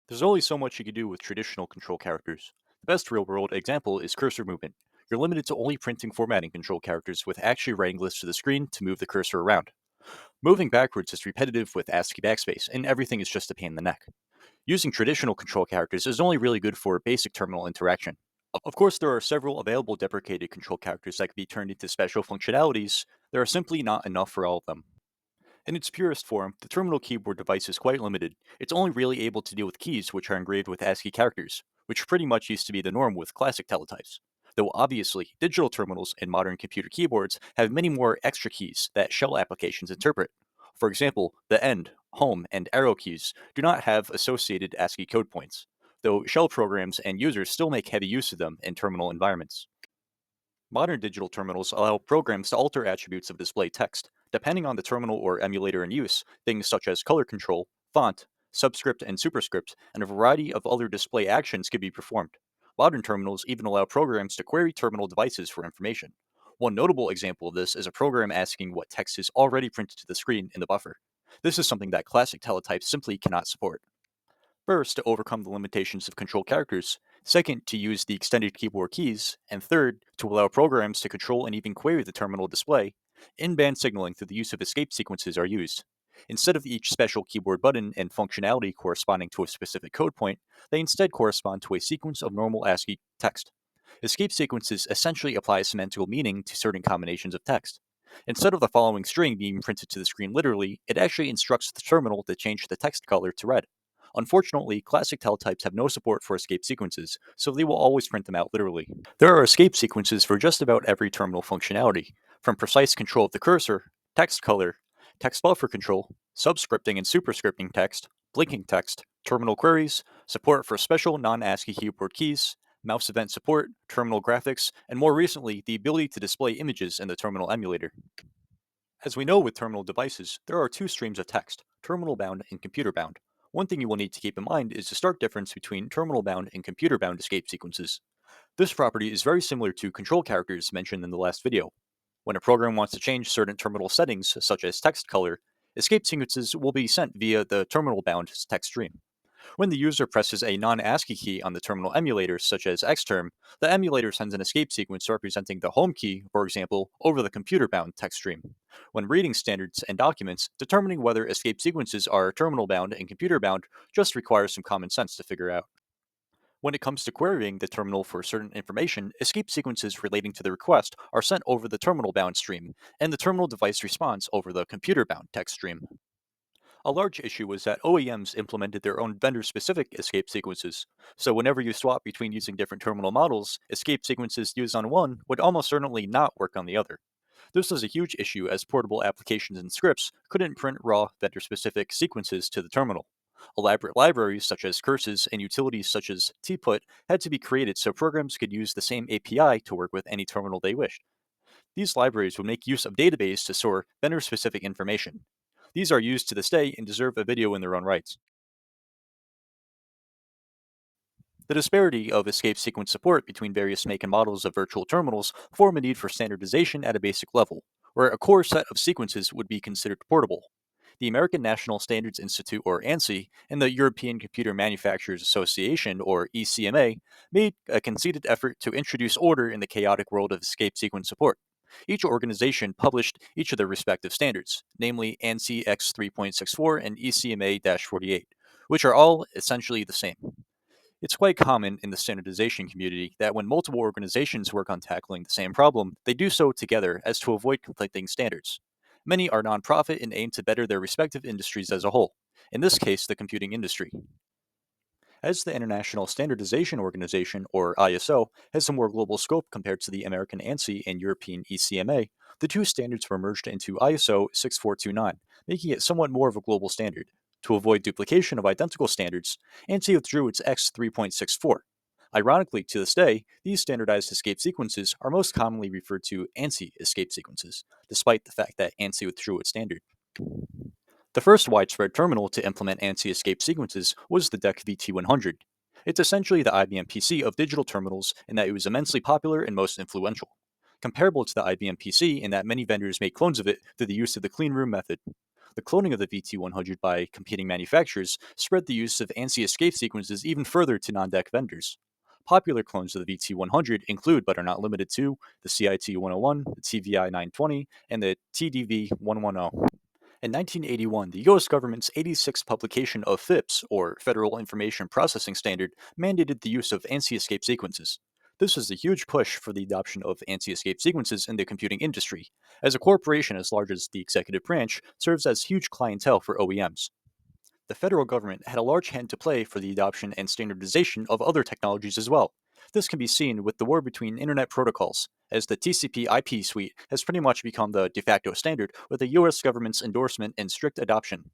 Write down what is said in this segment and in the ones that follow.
There's only so much you can do with traditional control characters. The best real-world example is cursor movement. You're limited to only printing formatting control characters with actually writing lists to the screen to move the cursor around. Moving backwards is repetitive with ASCII backspace, and everything is just a pain in the neck. Using traditional control characters is only really good for basic terminal interaction. Of course, there are several available deprecated control characters that can be turned into special functionalities. There are simply not enough for all of them. In its purest form, the terminal keyboard device is quite limited. It's only really able to deal with keys which are engraved with ASCII characters, which pretty much used to be the norm with classic teletypes. Though obviously, digital terminals and modern computer keyboards have many more extra keys that shell applications interpret. For example, the end, home, and arrow keys do not have associated ASCII code points, though shell programs and users still make heavy use of them in terminal environments. Modern digital terminals allow programs to alter attributes of display text. Depending on the terminal or emulator in use, things such as color control, font, subscript and superscript, and a variety of other display actions can be performed. Modern terminals even allow programs to query terminal devices for information. One notable example of this is a program asking what text is already printed to the screen in the buffer. This is something that classic teletypes simply cannot support. First, to overcome the limitations of control characters. Second, to use the extended keyboard keys. And third, to allow programs to control and even query the terminal display. In-band signaling through the use of escape sequences are used. Instead of each special keyboard button and functionality corresponding to a specific code point, they instead correspond to a sequence of normal ASCII text. Escape sequences essentially apply semantical meaning to certain combinations of text. Instead of the following string being printed to the screen literally, it actually instructs the terminal to change the text color to red. Unfortunately, classic teletypes have no support for escape sequences, so they will always print them out literally. There are escape sequences for just about every terminal functionality, from precise control of the cursor, text color, text buffer control, subscripting and superscripting text, blinking text, terminal queries, support for special non-ASCII keyboard keys, mouse event support, terminal graphics, and more recently, the ability to display images in the terminal emulator. As we know with terminal devices, there are two streams of text, terminal bound and computer bound. One thing you will need to keep in mind is the stark difference between terminal bound and computer bound escape sequences. This property is very similar to control characters mentioned in the last video. When a program wants to change certain terminal settings, such as text color, escape sequences will be sent via the terminal bound text stream. When the user presses a non-ASCII key on the terminal emulator, such as Xterm, the emulator sends an escape sequence representing the home key, for example, over the computer-bound text stream. When reading standards and documents, determining whether escape sequences are terminal-bound and computer-bound just requires some common sense to figure out. When it comes to querying the terminal for certain information, escape sequences relating to the request are sent over the terminal-bound stream, and the terminal device responds over the computer-bound text stream. A large issue was that OEMs implemented their own vendor specific escape sequences. So, whenever you swap between using different terminal models, escape sequences used on one would almost certainly not work on the other. This was a huge issue as portable applications and scripts couldn't print raw vendor specific sequences to the terminal. Elaborate libraries such as curses and utilities such as tput had to be created so programs could use the same API to work with any terminal they wished. These libraries would make use of database to store vendor specific information. These are used to this day and deserve a video in their own rights. The disparity of escape sequence support between various make and models of virtual terminals form a need for standardization at a basic level, where a core set of sequences would be considered portable. The American National Standards Institute, or ANSI, and the European Computer Manufacturers Association, or ECMA, made a conceded effort to introduce order in the chaotic world of escape sequence support. Each organization published each of their respective standards, namely ANSI X 3.64 and ECMA 48, which are all essentially the same. It's quite common in the standardization community that when multiple organizations work on tackling the same problem, they do so together as to avoid conflicting standards. Many are nonprofit and aim to better their respective industries as a whole, in this case, the computing industry. As the International Standardization Organization, or ISO, has a more global scope compared to the American ANSI and European ECMA, the two standards were merged into ISO 6429, making it somewhat more of a global standard. To avoid duplication of identical standards, ANSI withdrew its X 3.64. Ironically, to this day, these standardized escape sequences are most commonly referred to ANSI escape sequences, despite the fact that ANSI withdrew its standard. The first widespread terminal to implement ANSI escape sequences was the DEC VT100. It's essentially the IBM PC of digital terminals in that it was immensely popular and most influential. Comparable to the IBM PC in that many vendors make clones of it through the use of the clean room method. The cloning of the VT100 by competing manufacturers spread the use of ANSI escape sequences even further to non-DEC vendors. Popular clones of the VT100 include, but are not limited to, the CIT-101, the TVI-920, and the TDV-110. In 1981, the US government's 86th publication of FIPS, or Federal Information Processing Standard, mandated the use of ANSI escape sequences. This was a huge push for the adoption of ANSI escape sequences in the computing industry, as a corporation as large as the executive branch serves as huge clientele for OEMs. The federal government had a large hand to play for the adoption and standardization of other technologies as well. This can be seen with the war between Internet protocols, as the TCP/IP suite has pretty much become the de facto standard with the US government's endorsement and strict adoption.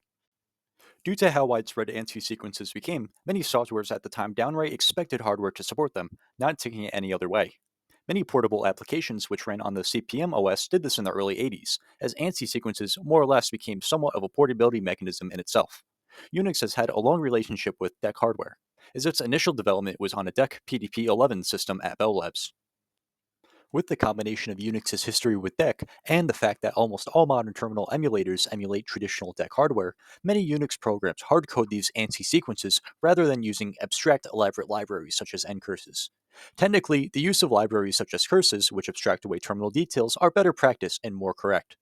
Due to how widespread ANSI sequences became, many softwares at the time downright expected hardware to support them, not taking it any other way. Many portable applications which ran on the CP/M OS did this in the early 80s, as ANSI sequences more or less became somewhat of a portability mechanism in itself. Unix has had a long relationship with DEC hardware, as its initial development was on a DEC PDP-11 system at Bell Labs. With the combination of Unix's history with DEC and the fact that almost all modern terminal emulators emulate traditional DEC hardware, many Unix programs hardcode these ANSI sequences rather than using abstract, elaborate libraries such as ncurses. Technically, the use of libraries such as curses, which abstract away terminal details, are better practice and more correct.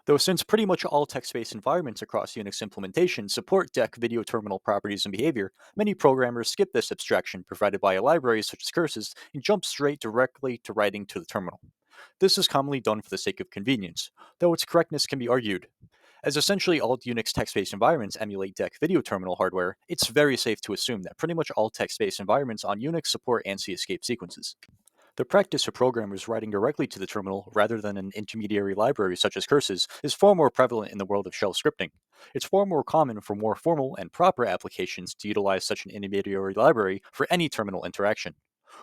Though since pretty much all text-based environments across Unix implementations support DEC video terminal properties and behavior, many programmers skip this abstraction provided by libraries such as curses and jump straight directly to writing to the terminal. This is commonly done for the sake of convenience, though its correctness can be argued. As essentially all Unix text-based environments emulate DEC video terminal hardware, it's very safe to assume that pretty much all text-based environments on Unix support ANSI escape sequences. The practice of programmers writing directly to the terminal rather than an intermediary library such as curses is far more prevalent in the world of shell scripting. It's far more common for more formal and proper applications to utilize such an intermediary library for any terminal interaction.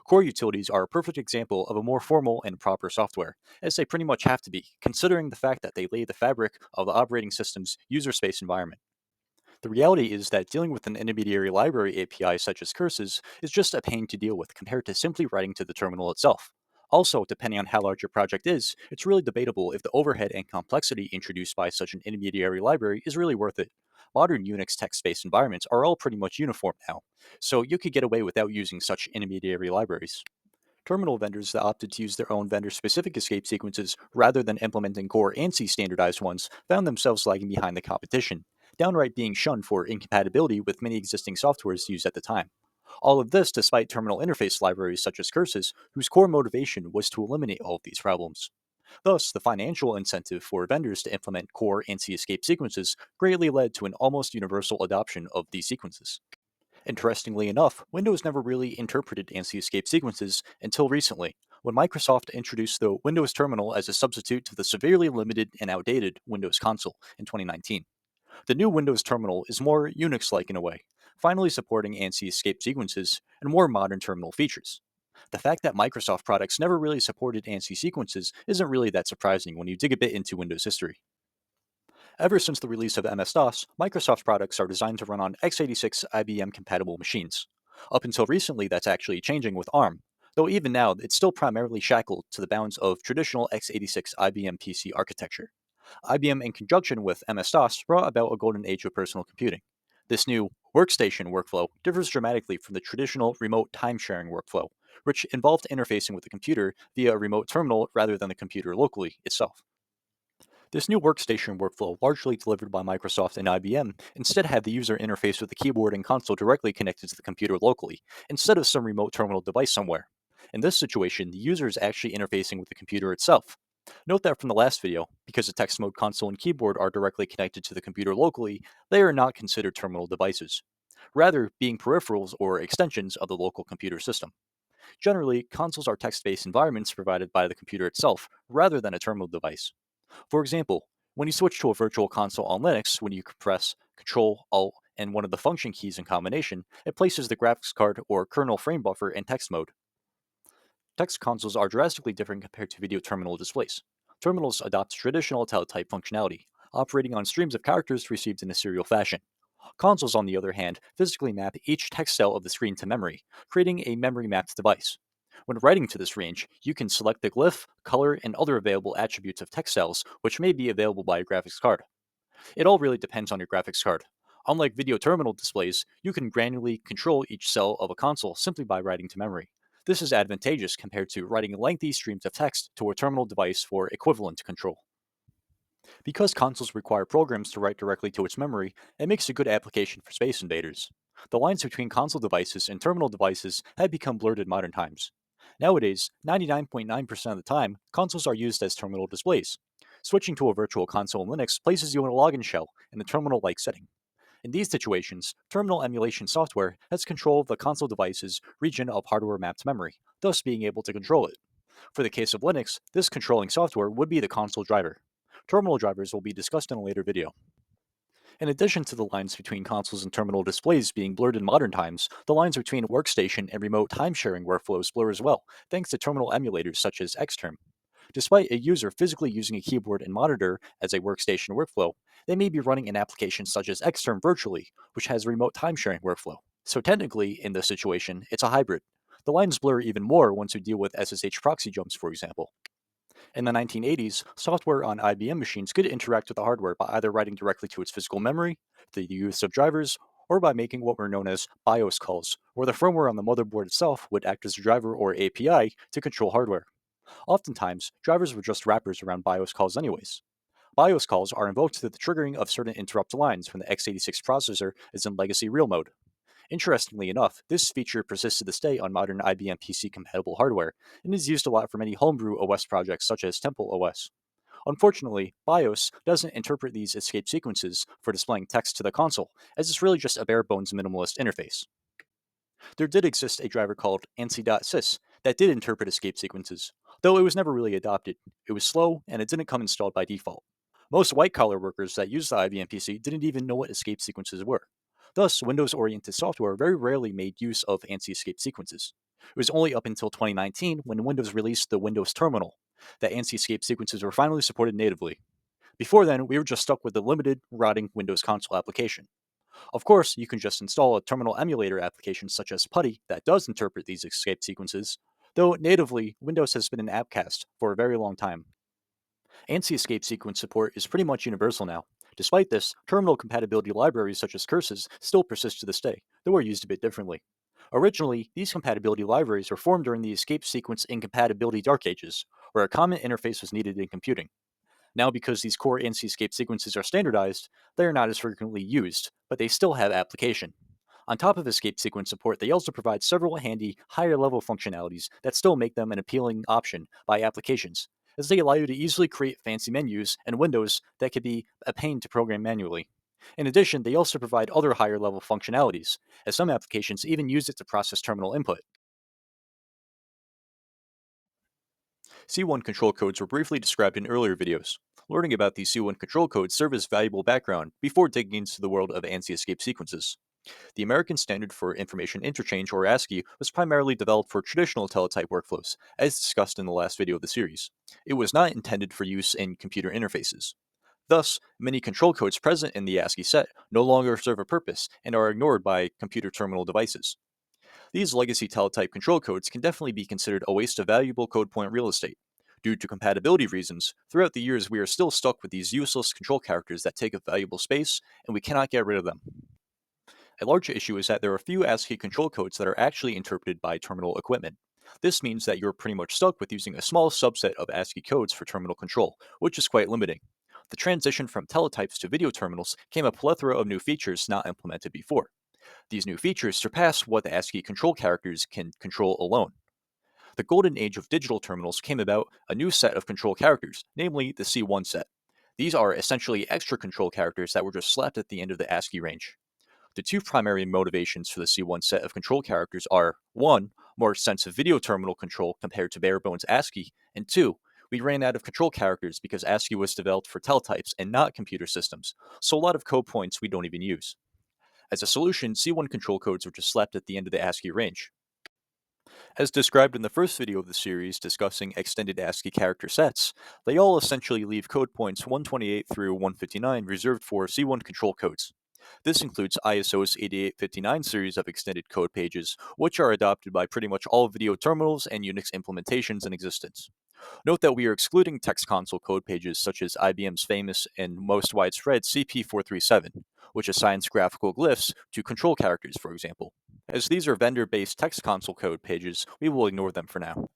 Core utilities are a perfect example of a more formal and proper software, as they pretty much have to be, considering the fact that they lay the fabric of the operating system's user space environment. The reality is that dealing with an intermediary library API such as curses is just a pain to deal with compared to simply writing to the terminal itself. Also, depending on how large your project is, it's really debatable if the overhead and complexity introduced by such an intermediary library is really worth it. Modern Unix text-based environments are all pretty much uniform now, so you could get away without using such intermediary libraries. Terminal vendors that opted to use their own vendor-specific escape sequences rather than implementing core ANSI standardized ones found themselves lagging behind the competition, downright being shunned for incompatibility with many existing softwares used at the time. All of this despite terminal interface libraries such as Curses, whose core motivation was to eliminate all of these problems. Thus, the financial incentive for vendors to implement core ANSI escape sequences greatly led to an almost universal adoption of these sequences. Interestingly enough, Windows never really interpreted ANSI escape sequences until recently, when Microsoft introduced the Windows Terminal as a substitute to the severely limited and outdated Windows Console in 2019. The new Windows Terminal is more Unix-like in a way, finally supporting ANSI escape sequences and more modern terminal features. The fact that Microsoft products never really supported ANSI sequences isn't really that surprising when you dig a bit into Windows history. Ever since the release of MS-DOS, Microsoft products are designed to run on x86 IBM compatible machines. Up until recently, that's actually changing with ARM, though even now it's still primarily shackled to the bounds of traditional x86 IBM PC architecture. IBM, in conjunction with MS-DOS, brought about a golden age of personal computing. This new workstation workflow differs dramatically from the traditional remote time-sharing workflow, which involved interfacing with the computer via a remote terminal rather than the computer locally itself. This new workstation workflow, largely delivered by Microsoft and IBM, instead had the user interface with the keyboard and console directly connected to the computer locally, instead of some remote terminal device somewhere. In this situation, the user is actually interfacing with the computer itself. Note that from the last video, because the text mode console and keyboard are directly connected to the computer locally, they are not considered terminal devices, rather being peripherals or extensions of the local computer system. Generally, consoles are text-based environments provided by the computer itself, rather than a terminal device. For example, when you switch to a virtual console on Linux, when you press Ctrl, Alt, and one of the function keys in combination, it places the graphics card or kernel frame buffer in text mode. Text consoles are drastically different compared to video terminal displays. Terminals adopt traditional teletype functionality, operating on streams of characters received in a serial fashion. Consoles, on the other hand, physically map each text cell of the screen to memory, creating a memory-mapped device. When writing to this range, you can select the glyph, color, and other available attributes of text cells, which may be available by a graphics card. It all really depends on your graphics card. Unlike video terminal displays, you can granularly control each cell of a console simply by writing to memory. This is advantageous compared to writing lengthy streams of text to a terminal device for equivalent control. Because consoles require programs to write directly to its memory, it makes a good application for Space Invaders. The lines between console devices and terminal devices have become blurred in modern times. Nowadays, 99.9% of the time, consoles are used as terminal displays. Switching to a virtual console in Linux places you in a login shell in the terminal like setting. In these situations, terminal emulation software has control of the console device's region of hardware mapped memory, thus being able to control it. For the case of Linux, this controlling software would be the console driver. Terminal drivers will be discussed in a later video. In addition to the lines between consoles and terminal displays being blurred in modern times, the lines between workstation and remote time-sharing workflows blur as well, thanks to terminal emulators such as Xterm. Despite a user physically using a keyboard and monitor as a workstation workflow, they may be running an application such as Xterm virtually, which has a remote time-sharing workflow. So technically, in this situation, it's a hybrid. The lines blur even more once you deal with SSH proxy jumps, for example. In the 1980s, software on IBM machines could interact with the hardware by either writing directly to its physical memory, the use of drivers, or by making what were known as BIOS calls, where the firmware on the motherboard itself would act as a driver or API to control hardware. Oftentimes, drivers were just wrappers around BIOS calls anyways. BIOS calls are invoked through the triggering of certain interrupt lines when the x86 processor is in legacy real mode. Interestingly enough, this feature persists to this day on modern IBM PC compatible hardware and is used a lot for many homebrew OS projects such as Temple OS. Unfortunately, BIOS doesn't interpret these escape sequences for displaying text to the console, as it's really just a bare bones minimalist interface. There did exist a driver called ANSI.sys that did interpret escape sequences, though it was never really adopted. It was slow and it didn't come installed by default. Most white collar workers that used the IBM PC didn't even know what escape sequences were. Thus, Windows oriented software very rarely made use of ANSI escape sequences. It was only up until 2019 when Windows released the Windows Terminal that ANSI escape sequences were finally supported natively. Before then, we were just stuck with the limited routing Windows console application. Of course, you can just install a terminal emulator application such as PuTTY that does interpret these escape sequences, though natively, Windows has been an appcast for a very long time. ANSI escape sequence support is pretty much universal now. Despite this, terminal compatibility libraries such as curses still persist to this day, though are used a bit differently. Originally, these compatibility libraries were formed during the escape sequence incompatibility dark ages, where a common interface was needed in computing. Now, because these core ANSI escape sequences are standardized, they are not as frequently used, but they still have application. On top of escape sequence support, they also provide several handy, higher level functionalities that still make them an appealing option by applications, as they allow you to easily create fancy menus and windows that could be a pain to program manually. In addition, they also provide other higher level functionalities, as some applications even use it to process terminal input. C1 control codes were briefly described in earlier videos. Learning about these C1 control codes serve as valuable background before digging into the world of ANSI escape sequences. The American Standard for Information Interchange, or ASCII, was primarily developed for traditional teletype workflows, as discussed in the last video of the series. It was not intended for use in computer interfaces. Thus, many control codes present in the ASCII set no longer serve a purpose and are ignored by computer terminal devices. These legacy teletype control codes can definitely be considered a waste of valuable code point real estate. Due to compatibility reasons, throughout the years we are still stuck with these useless control characters that take up valuable space, and we cannot get rid of them. A large issue is that there are few ASCII control codes that are actually interpreted by terminal equipment. This means that you're pretty much stuck with using a small subset of ASCII codes for terminal control, which is quite limiting. The transition from teletypes to video terminals came a plethora of new features not implemented before. These new features surpass what the ASCII control characters can control alone. The golden age of digital terminals came about a new set of control characters, namely the C1 set. These are essentially extra control characters that were just slapped at the end of the ASCII range. The two primary motivations for the C1 set of control characters are 1. More extensive video terminal control compared to bare bones ASCII, and 2. We ran out of control characters because ASCII was developed for teletypes and not computer systems, so a lot of code points we don't even use. As a solution, C1 control codes were just slapped at the end of the ASCII range. As described in the first video of the series discussing extended ASCII character sets, they all essentially leave code points 128 through 159 reserved for C1 control codes. This includes ISO's 8859 series of extended code pages, which are adopted by pretty much all video terminals and Unix implementations in existence. Note that we are excluding text console code pages such as IBM's famous and most widespread CP437, which assigns graphical glyphs to control characters, for example. As these are vendor-based text console code pages, we will ignore them for now.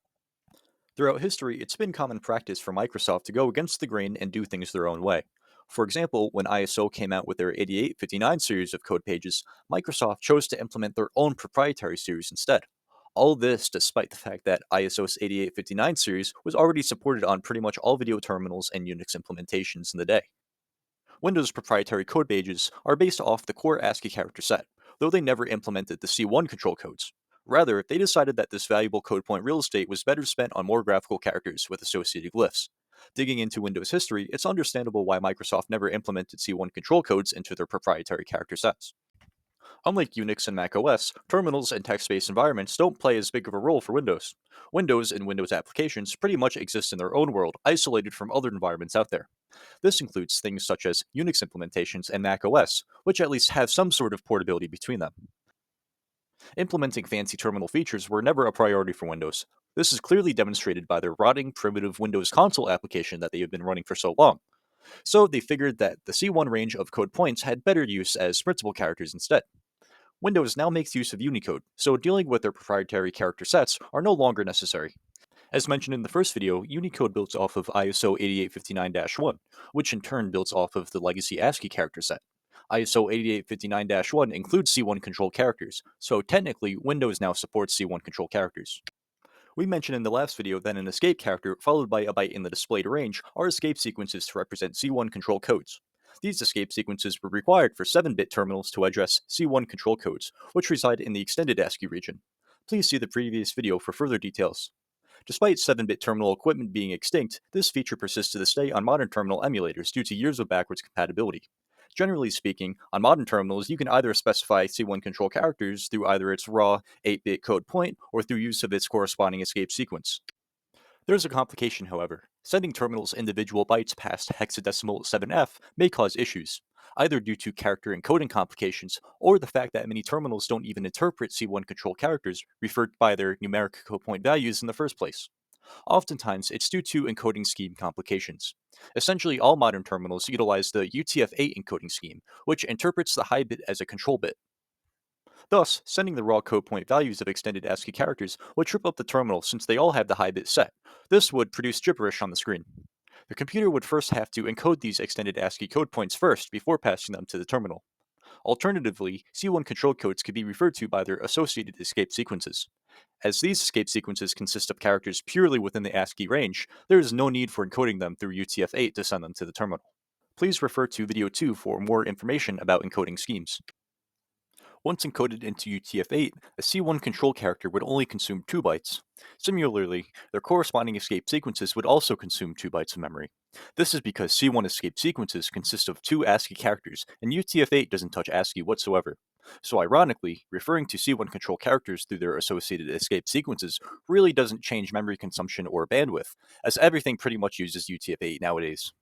Throughout history, it's been common practice for Microsoft to go against the grain and do things their own way. For example, when ISO came out with their 8859 series of code pages, Microsoft chose to implement their own proprietary series instead. All this despite the fact that ISO's 8859 series was already supported on pretty much all video terminals and Unix implementations in the day. Windows' proprietary code pages are based off the core ASCII character set, though they never implemented the C1 control codes. Rather, they decided that this valuable code point real estate was better spent on more graphical characters with associated glyphs. Digging into Windows history, it's understandable why Microsoft never implemented C1 control codes into their proprietary character sets. Unlike Unix and Mac OS, terminals and text-based environments don't play as big of a role for Windows. Windows and Windows applications pretty much exist in their own world, isolated from other environments out there. This includes things such as Unix implementations and Mac OS, which at least have some sort of portability between them. Implementing fancy terminal features were never a priority for Windows. This is clearly demonstrated by their rotting, primitive Windows console application that they have been running for so long. So they figured that the C1 range of code points had better use as principal characters instead. Windows now makes use of Unicode, so dealing with their proprietary character sets are no longer necessary. As mentioned in the first video, Unicode builds off of ISO 8859-1, which in turn builds off of the legacy ASCII character set. ISO 8859-1 includes C1 control characters, so technically Windows now supports C1 control characters. We mentioned in the last video that an escape character followed by a byte in the displayed range are escape sequences to represent C1 control codes. These escape sequences were required for 7-bit terminals to address C1 control codes, which reside in the extended ASCII region. Please see the previous video for further details. Despite 7-bit terminal equipment being extinct, this feature persists to this day on modern terminal emulators due to years of backwards compatibility. Generally speaking, on modern terminals, you can either specify C1 control characters through either its raw 8-bit code point or through use of its corresponding escape sequence. There's a complication, however. Sending terminals individual bytes past hexadecimal 7F may cause issues, either due to character encoding complications or the fact that many terminals don't even interpret C1 control characters referred by their numeric code point values in the first place. Oftentimes, it's due to encoding scheme complications. Essentially, all modern terminals utilize the UTF-8 encoding scheme, which interprets the high bit as a control bit. Thus, sending the raw code point values of extended ASCII characters would trip up the terminal since they all have the high bit set. This would produce gibberish on the screen. The computer would first have to encode these extended ASCII code points first before passing them to the terminal. Alternatively, C1 control codes could be referred to by their associated escape sequences. As these escape sequences consist of characters purely within the ASCII range, there is no need for encoding them through UTF-8 to send them to the terminal. Please refer to video 2 for more information about encoding schemes. Once encoded into UTF-8, a C1 control character would only consume 2 bytes. Similarly, their corresponding escape sequences would also consume 2 bytes of memory. This is because C1 escape sequences consist of 2 ASCII characters, and UTF-8 doesn't touch ASCII whatsoever. So ironically, referring to C1 control characters through their associated escape sequences really doesn't change memory consumption or bandwidth, as everything pretty much uses UTF-8 nowadays.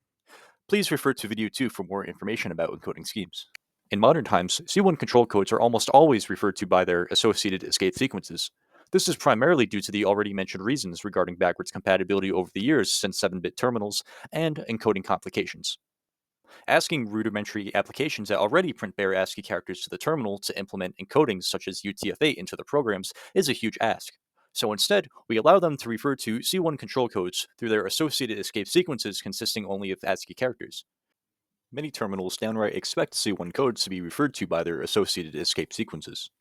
Please refer to video 2 for more information about encoding schemes. In modern times, C1 control codes are almost always referred to by their associated escape sequences. This is primarily due to the already mentioned reasons regarding backwards compatibility over the years since 7-bit terminals and encoding complications. Asking rudimentary applications that already print bare ASCII characters to the terminal to implement encodings such as UTF-8 into their programs is a huge ask. So instead, we allow them to refer to C1 control codes through their associated escape sequences consisting only of ASCII characters. Many terminals downright expect C1 codes to be referred to by their associated escape sequences.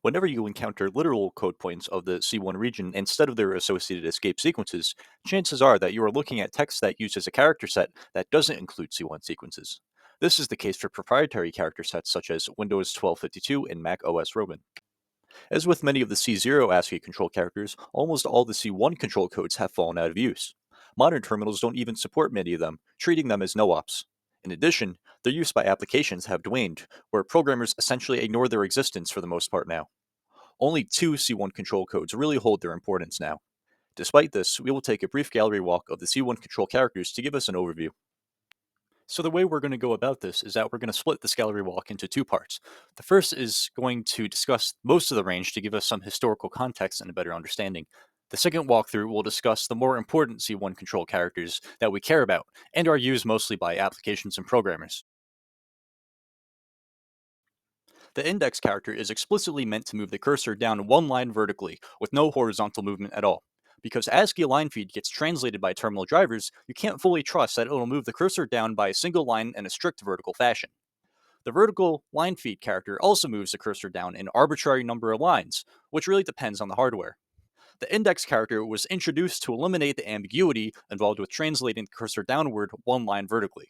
Whenever you encounter literal code points of the C1 region instead of their associated escape sequences, chances are that you are looking at text that uses a character set that doesn't include C1 sequences. This is the case for proprietary character sets such as Windows 1252 and Mac OS Roman. As with many of the C0 ASCII control characters, almost all the C1 control codes have fallen out of use. Modern terminals don't even support many of them, treating them as no-ops. In addition, their use by applications have waned, where programmers essentially ignore their existence for the most part now. Only 2 C1 control codes really hold their importance now. Despite this, we will take a brief gallery walk of the C1 control characters to give us an overview. So the way we're going to go about this is that we're going to split this gallery walk into 2 parts. The first is going to discuss most of the range to give us some historical context and a better understanding. The second walkthrough will discuss the more important C1 control characters that we care about and are used mostly by applications and programmers. The index character is explicitly meant to move the cursor down one line vertically, with no horizontal movement at all. Because ASCII line feed gets translated by terminal drivers, you can't fully trust that it'll move the cursor down by a single line in a strict vertical fashion. The vertical line feed character also moves the cursor down an arbitrary number of lines, which really depends on the hardware. The index character was introduced to eliminate the ambiguity involved with translating the cursor downward one line vertically.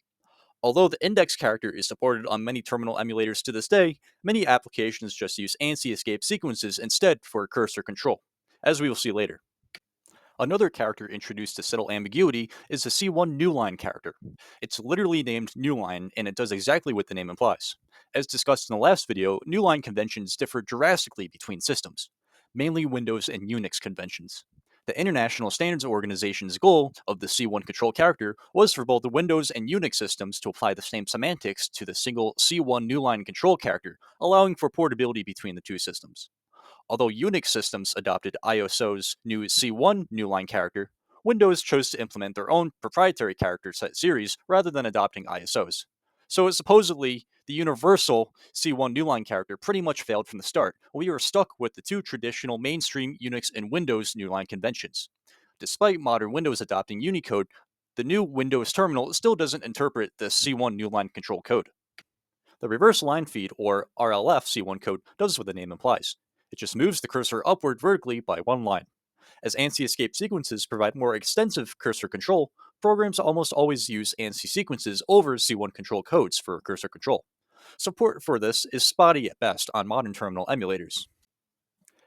Although the index character is supported on many terminal emulators to this day, many applications just use ANSI escape sequences instead for cursor control, as we will see later. Another character introduced to settle ambiguity is the C1 newline character. It's literally named newline, and it does exactly what the name implies. As discussed in the last video, newline conventions differ drastically between systems, mainly Windows and Unix conventions. The International Standards Organization's goal of the C1 control character was for both the Windows and Unix systems to apply the same semantics to the single C1 newline control character, allowing for portability between the two systems. Although Unix systems adopted ISO's new C1 newline character, Windows chose to implement their own proprietary character set series rather than adopting ISO's. So supposedly, the universal C1 newline character pretty much failed from the start. We are stuck with the two traditional mainstream Unix and Windows newline conventions. Despite modern Windows adopting Unicode, the new Windows terminal still doesn't interpret the C1 newline control code. The reverse line feed, or RLF C1 code, does what the name implies. It just moves the cursor upward vertically by one line. As ANSI escape sequences provide more extensive cursor control, programs almost always use ANSI sequences over C1 control codes for cursor control. Support for this is spotty at best on modern terminal emulators.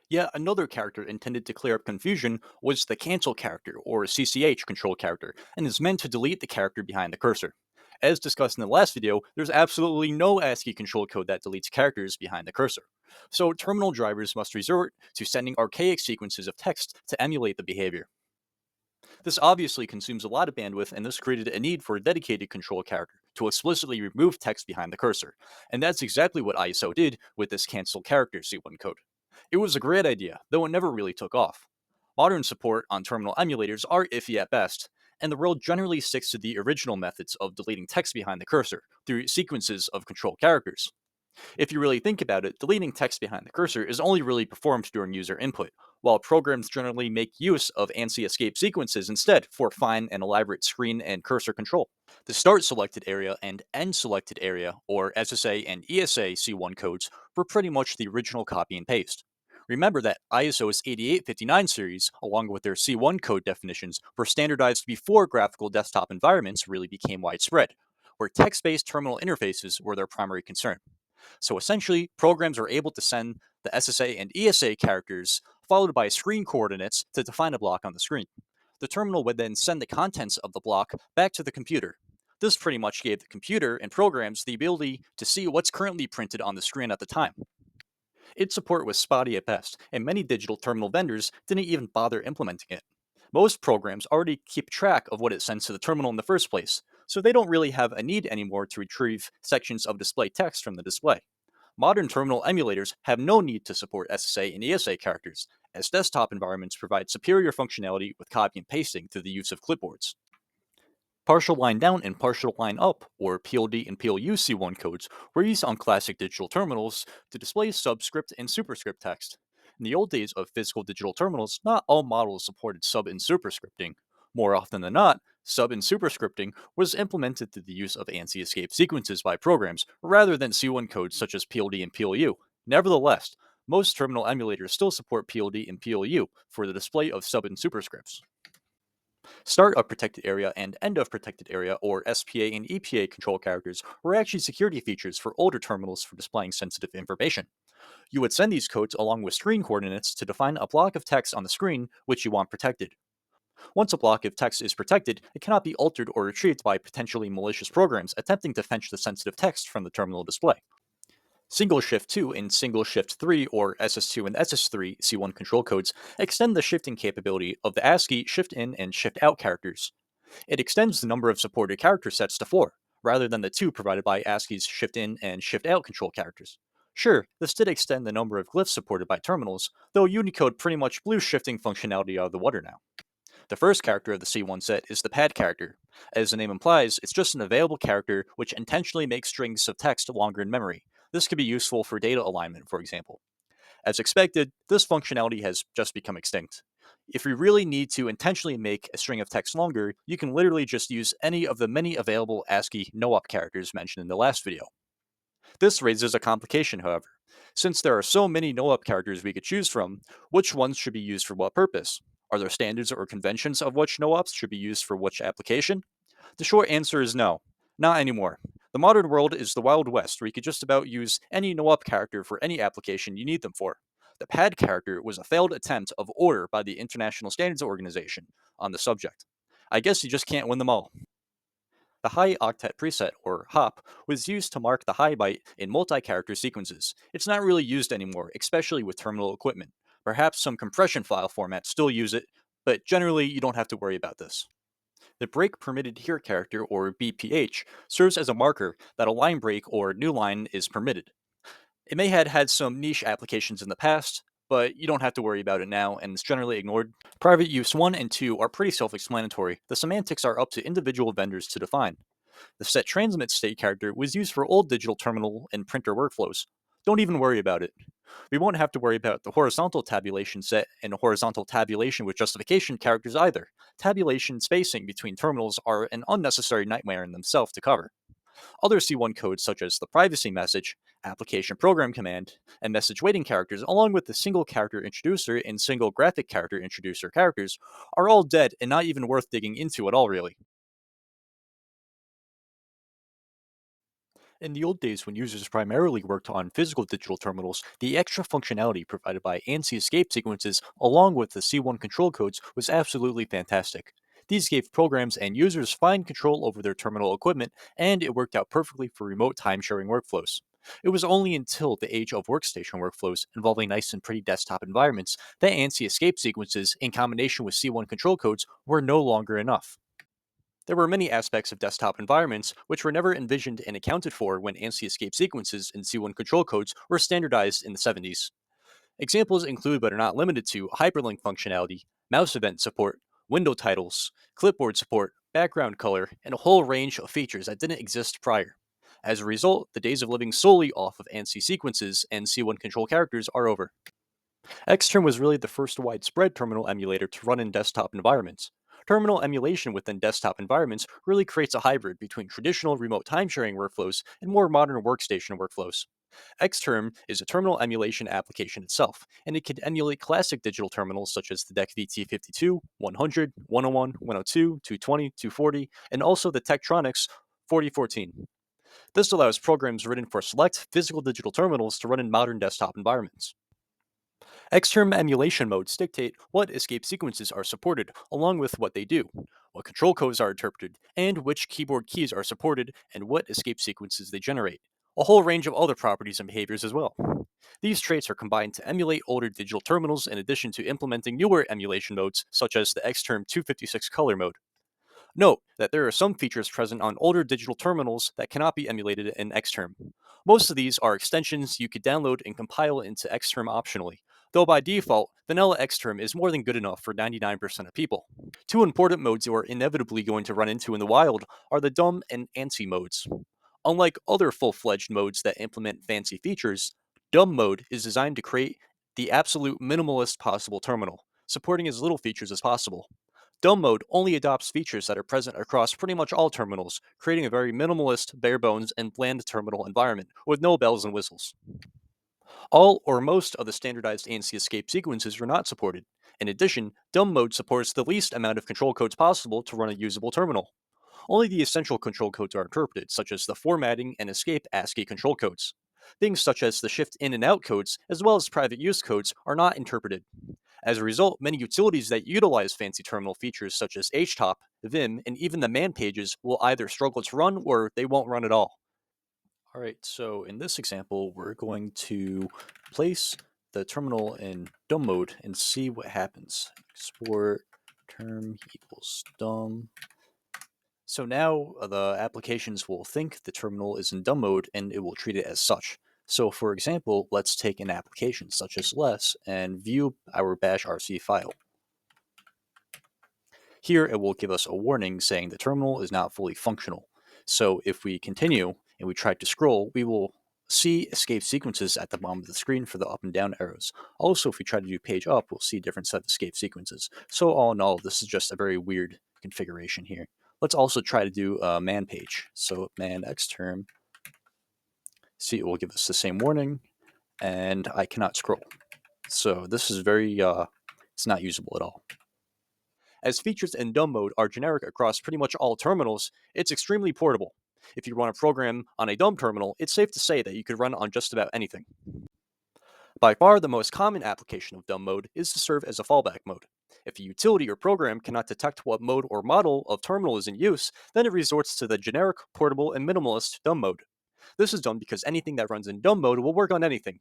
Yet another character intended to clear up confusion was the cancel character, or CCH control character, and is meant to delete the character behind the cursor. As discussed in the last video, there's absolutely no ASCII control code that deletes characters behind the cursor. So terminal drivers must resort to sending archaic sequences of text to emulate the behavior. This obviously consumes a lot of bandwidth, and this created a need for a dedicated control character to explicitly remove text behind the cursor. And that's exactly what ISO did with this cancel character C1 code. It was a great idea, though it never really took off. Modern support on terminal emulators are iffy at best, and the world generally sticks to the original methods of deleting text behind the cursor through sequences of control characters. If you really think about it, deleting text behind the cursor is only really performed during user input, while programs generally make use of ANSI escape sequences instead for fine and elaborate screen and cursor control. The start selected area and end selected area, or SSA and ESA C1 codes, were pretty much the original copy and paste. Remember that ISO's 8859 series, along with their C1 code definitions, were standardized before graphical desktop environments really became widespread, where text-based terminal interfaces were their primary concern. So essentially, programs are able to send the SSA and ESA characters followed by screen coordinates to define a block on the screen. The terminal would then send the contents of the block back to the computer. This pretty much gave the computer and programs the ability to see what's currently printed on the screen at the time. Its support was spotty at best, and many digital terminal vendors didn't even bother implementing it. Most programs already keep track of what it sends to the terminal in the first place, so they don't really have a need anymore to retrieve sections of display text from the display. Modern terminal emulators have no need to support SSA and ESA characters, as desktop environments provide superior functionality with copy and pasting through the use of clipboards. Partial line down and partial line up, or PLD and PLU C1 codes, were used on classic digital terminals to display subscript and superscript text. In the old days of physical digital terminals, not all models supported sub and superscripting. More often than not, sub and superscripting was implemented through the use of ANSI escape sequences by programs, rather than C1 codes such as PLD and PLU. Nevertheless, most terminal emulators still support PLD and PLU for the display of sub and superscripts. Start of protected area and end of protected area, or SPA and EPA control characters, were actually security features for older terminals for displaying sensitive information. You would send these codes along with screen coordinates to define a block of text on the screen which you want protected. Once a block of text is protected, it cannot be altered or retrieved by potentially malicious programs attempting to fetch the sensitive text from the terminal display. Single Shift 2 and Single Shift 3, or SS2 and SS3 C1 control codes, extend the shifting capability of the ASCII shift in and shift out characters. It extends the number of supported character sets to 4, rather than the 2 provided by ASCII's shift in and shift out control characters. Sure, this did extend the number of glyphs supported by terminals, though Unicode pretty much blew shifting functionality out of the water now. The first character of the C1 set is the pad character. As the name implies, it's just an available character which intentionally makes strings of text longer in memory. This could be useful for data alignment, for example. As expected, this functionality has just become extinct. If you really need to intentionally make a string of text longer, you can literally just use any of the many available ASCII no-op characters mentioned in the last video. This raises a complication, however. Since there are so many no-op characters we could choose from, which ones should be used for what purpose? Are there standards or conventions of which no-ops should be used for which application? The short answer is no, not anymore. The modern world is the Wild West, where you could just about use any no-op character for any application you need them for. The pad character was a failed attempt of order by the International Standards Organization on the subject. I guess you just can't win them all. The high octet preset, or hop, was used to mark the high byte in multi-character sequences. It's not really used anymore, especially with terminal equipment. Perhaps some compression file formats still use it, but generally you don't have to worry about this. The break permitted here character, or BPH, serves as a marker that a line break or new line is permitted. It may have had some niche applications in the past, but you don't have to worry about it now, and it's generally ignored. Private use 1 and 2 are pretty self-explanatory. The semantics are up to individual vendors to define. The set transmit state character was used for old digital terminal and printer workflows. Don't even worry about it. We won't have to worry about the horizontal tabulation set and horizontal tabulation with justification characters either. Tabulation spacing between terminals are an unnecessary nightmare in themselves to cover. Other C1 codes, such as the privacy message, application program command, and message waiting characters, along with the single character introducer and single graphic character introducer characters, are all dead and not even worth digging into at all, really. In the old days, when users primarily worked on physical digital terminals, the extra functionality provided by ANSI escape sequences along with the C1 control codes was absolutely fantastic. These gave programs and users fine control over their terminal equipment, and it worked out perfectly for remote time sharing workflows. It was only until the age of workstation workflows involving nice and pretty desktop environments that ANSI escape sequences, in combination with C1 control codes, were no longer enough. There were many aspects of desktop environments which were never envisioned and accounted for when ANSI escape sequences and C1 control codes were standardized in the 70s. Examples include but are not limited to hyperlink functionality, mouse event support, window titles, clipboard support, background color, and a whole range of features that didn't exist prior. As a result, the days of living solely off of ANSI sequences and C1 control characters are over. Xterm was really the first widespread terminal emulator to run in desktop environments. Terminal emulation within desktop environments really creates a hybrid between traditional remote timesharing workflows and more modern workstation workflows. Xterm is a terminal emulation application itself, and it can emulate classic digital terminals such as the DEC VT52, 100, 101, 102, 220, 240, and also the Tektronix 4014. This allows programs written for select physical digital terminals to run in modern desktop environments. Xterm emulation modes dictate what escape sequences are supported, along with what they do, what control codes are interpreted, and which keyboard keys are supported and what escape sequences they generate. A whole range of other properties and behaviors as well. These traits are combined to emulate older digital terminals in addition to implementing newer emulation modes, such as the Xterm 256 color mode. Note that there are some features present on older digital terminals that cannot be emulated in Xterm. Most of these are extensions you could download and compile into Xterm optionally, though by default, vanilla Xterm is more than good enough for 99% of people. Two important modes you are inevitably going to run into in the wild are the dumb and ANSI modes. Unlike other full-fledged modes that implement fancy features, dumb mode is designed to create the absolute minimalist possible terminal, supporting as little features as possible. Dumb mode only adopts features that are present across pretty much all terminals, creating a very minimalist, bare bones, and bland terminal environment with no bells and whistles. All or most of the standardized ANSI escape sequences are not supported. In addition, dumb mode supports the least amount of control codes possible to run a usable terminal. Only the essential control codes are interpreted, such as the formatting and escape ASCII control codes. Things such as the shift in and out codes, as well as private use codes, are not interpreted. As a result, many utilities that utilize fancy terminal features such as HTOP, Vim, and even the man pages will either struggle to run or they won't run at all. All right, so in this example, we're going to place the terminal in dumb mode and see what happens. Export term equals dumb. So now the applications will think the terminal is in dumb mode and it will treat it as such. So for example, let's take an application such as less and view our bash RC file. Here it will give us a warning saying the terminal is not fully functional. So if we continue and we try to scroll, we will see escape sequences at the bottom of the screen for the up and down arrows. Also, if we try to do page up, we'll see a different set of escape sequences. So all in all, this is just a very weird configuration here. Let's also try to do a man page. So man xterm, see it will give us the same warning, and I cannot scroll. So this is very, it's not usable at all. As features in dumb mode are generic across pretty much all terminals, it's extremely portable. If you run a program on a dumb terminal, it's safe to say that you could run on just about anything. By far, the most common application of dumb mode is to serve as a fallback mode. If a utility or program cannot detect what mode or model of terminal is in use, then it resorts to the generic, portable, and minimalist dumb mode. This is done because anything that runs in dumb mode will work on anything.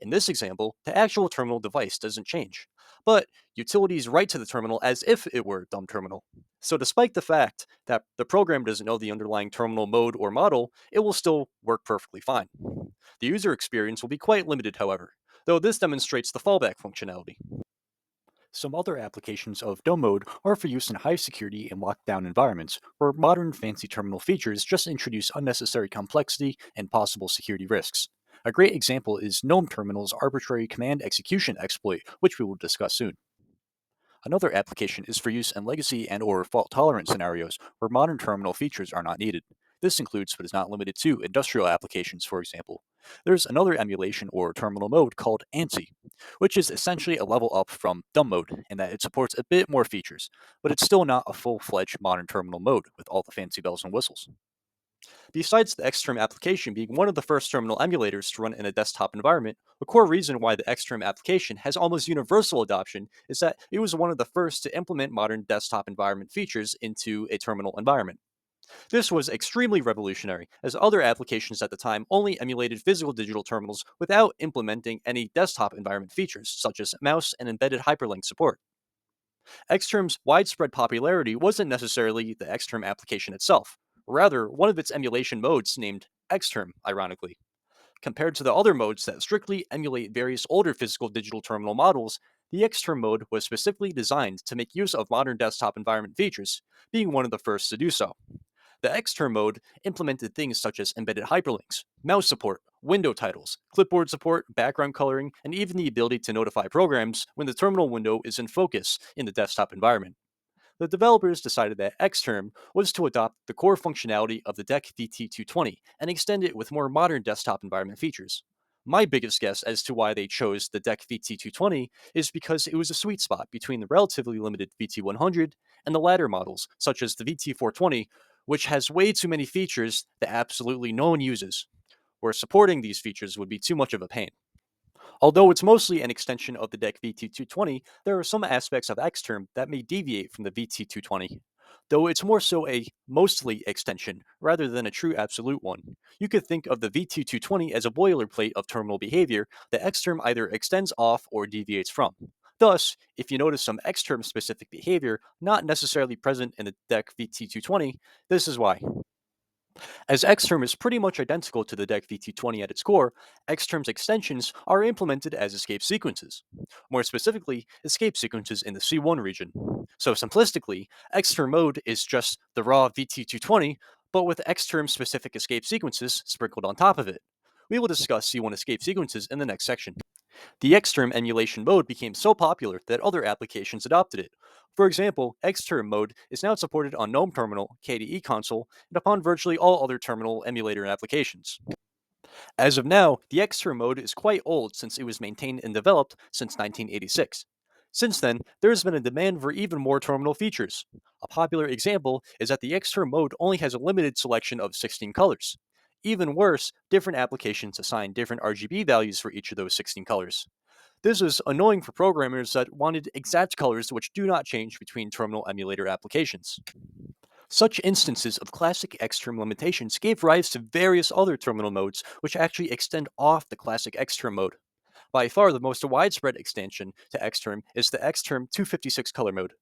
In this example, the actual terminal device doesn't change, but utilities write to the terminal as if it were a dumb terminal. So despite the fact that the program doesn't know the underlying terminal mode or model, it will still work perfectly fine. The user experience will be quite limited, however, though this demonstrates the fallback functionality. Some other applications of dumb mode are for use in high security and locked down environments, where modern fancy terminal features just introduce unnecessary complexity and possible security risks. A great example is GNOME Terminal's arbitrary command execution exploit, which we will discuss soon. Another application is for use in legacy and or fault-tolerant scenarios where modern terminal features are not needed. This includes, but is not limited to, industrial applications, for example. There's another emulation or terminal mode called ANSI, which is essentially a level up from dumb mode in that it supports a bit more features, but it's still not a full-fledged modern terminal mode with all the fancy bells and whistles. Besides the Xterm application being one of the first terminal emulators to run in a desktop environment, a core reason why the Xterm application has almost universal adoption is that it was one of the first to implement modern desktop environment features into a terminal environment. This was extremely revolutionary, as other applications at the time only emulated physical digital terminals without implementing any desktop environment features, such as mouse and embedded hyperlink support. Xterm's widespread popularity wasn't necessarily the Xterm application itself, rather, one of its emulation modes named Xterm, ironically. Compared to the other modes that strictly emulate various older physical digital terminal models, the Xterm mode was specifically designed to make use of modern desktop environment features, being one of the first to do so. The Xterm mode implemented things such as embedded hyperlinks, mouse support, window titles, clipboard support, background coloring, and even the ability to notify programs when the terminal window is in focus in the desktop environment. The developers decided that Xterm was to adopt the core functionality of the DEC VT220 and extend it with more modern desktop environment features. My biggest guess as to why they chose the DEC VT220 is because it was a sweet spot between the relatively limited VT100 and the latter models, such as the VT420, which has way too many features that absolutely no one uses, where supporting these features would be too much of a pain. Although it's mostly an extension of the DEC VT220, there are some aspects of Xterm that may deviate from the VT220. Though it's more so a mostly extension rather than a true absolute one. You could think of the VT220 as a boilerplate of terminal behavior that Xterm either extends off or deviates from. Thus, if you notice some Xterm specific behavior not necessarily present in the DEC VT220, this is why. As Xterm is pretty much identical to the DEC VT20 at its core, Xterm's extensions are implemented as escape sequences. More specifically, escape sequences in the C1 region. So simplistically, Xterm mode is just the raw VT220, but with Xterm specific escape sequences sprinkled on top of it. We will discuss C1 escape sequences in the next section. The Xterm emulation mode became so popular that other applications adopted it. For example, Xterm mode is now supported on GNOME Terminal, KDE Console, and upon virtually all other terminal emulator applications. As of now, the Xterm mode is quite old since it was maintained and developed since 1986. Since then, there has been a demand for even more terminal features. A popular example is that the Xterm mode only has a limited selection of 16 colors. Even worse, different applications assign different RGB values for each of those 16 colors. This is annoying for programmers that wanted exact colors which do not change between terminal emulator applications. Such instances of classic Xterm limitations gave rise to various other terminal modes which actually extend off the classic Xterm mode. By far the most widespread extension to Xterm is the Xterm 256 color mode.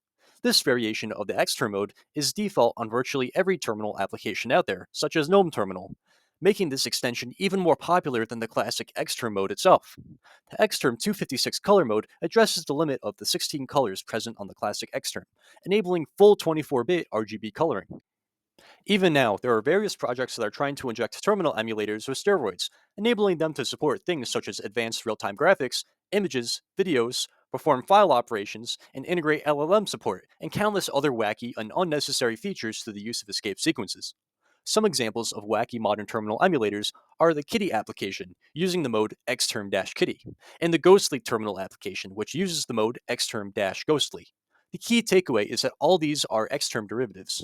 This variation of the Xterm mode is default on virtually every terminal application out there, such as GNOME Terminal. making this extension even more popular than the classic Xterm mode itself. The Xterm 256 color mode addresses the limit of the 16 colors present on the classic Xterm, enabling full 24-bit RGB coloring. Even now, there are various projects that are trying to inject terminal emulators with steroids, enabling them to support things such as advanced real-time graphics, images, videos, perform file operations, and integrate LLM support, and countless other wacky and unnecessary features through the use of escape sequences. Some examples of wacky modern terminal emulators are the Kitty application, using the mode xterm-kitty, and the Ghostly terminal application, which uses the mode xterm-ghostly. The key takeaway is that all these are Xterm derivatives.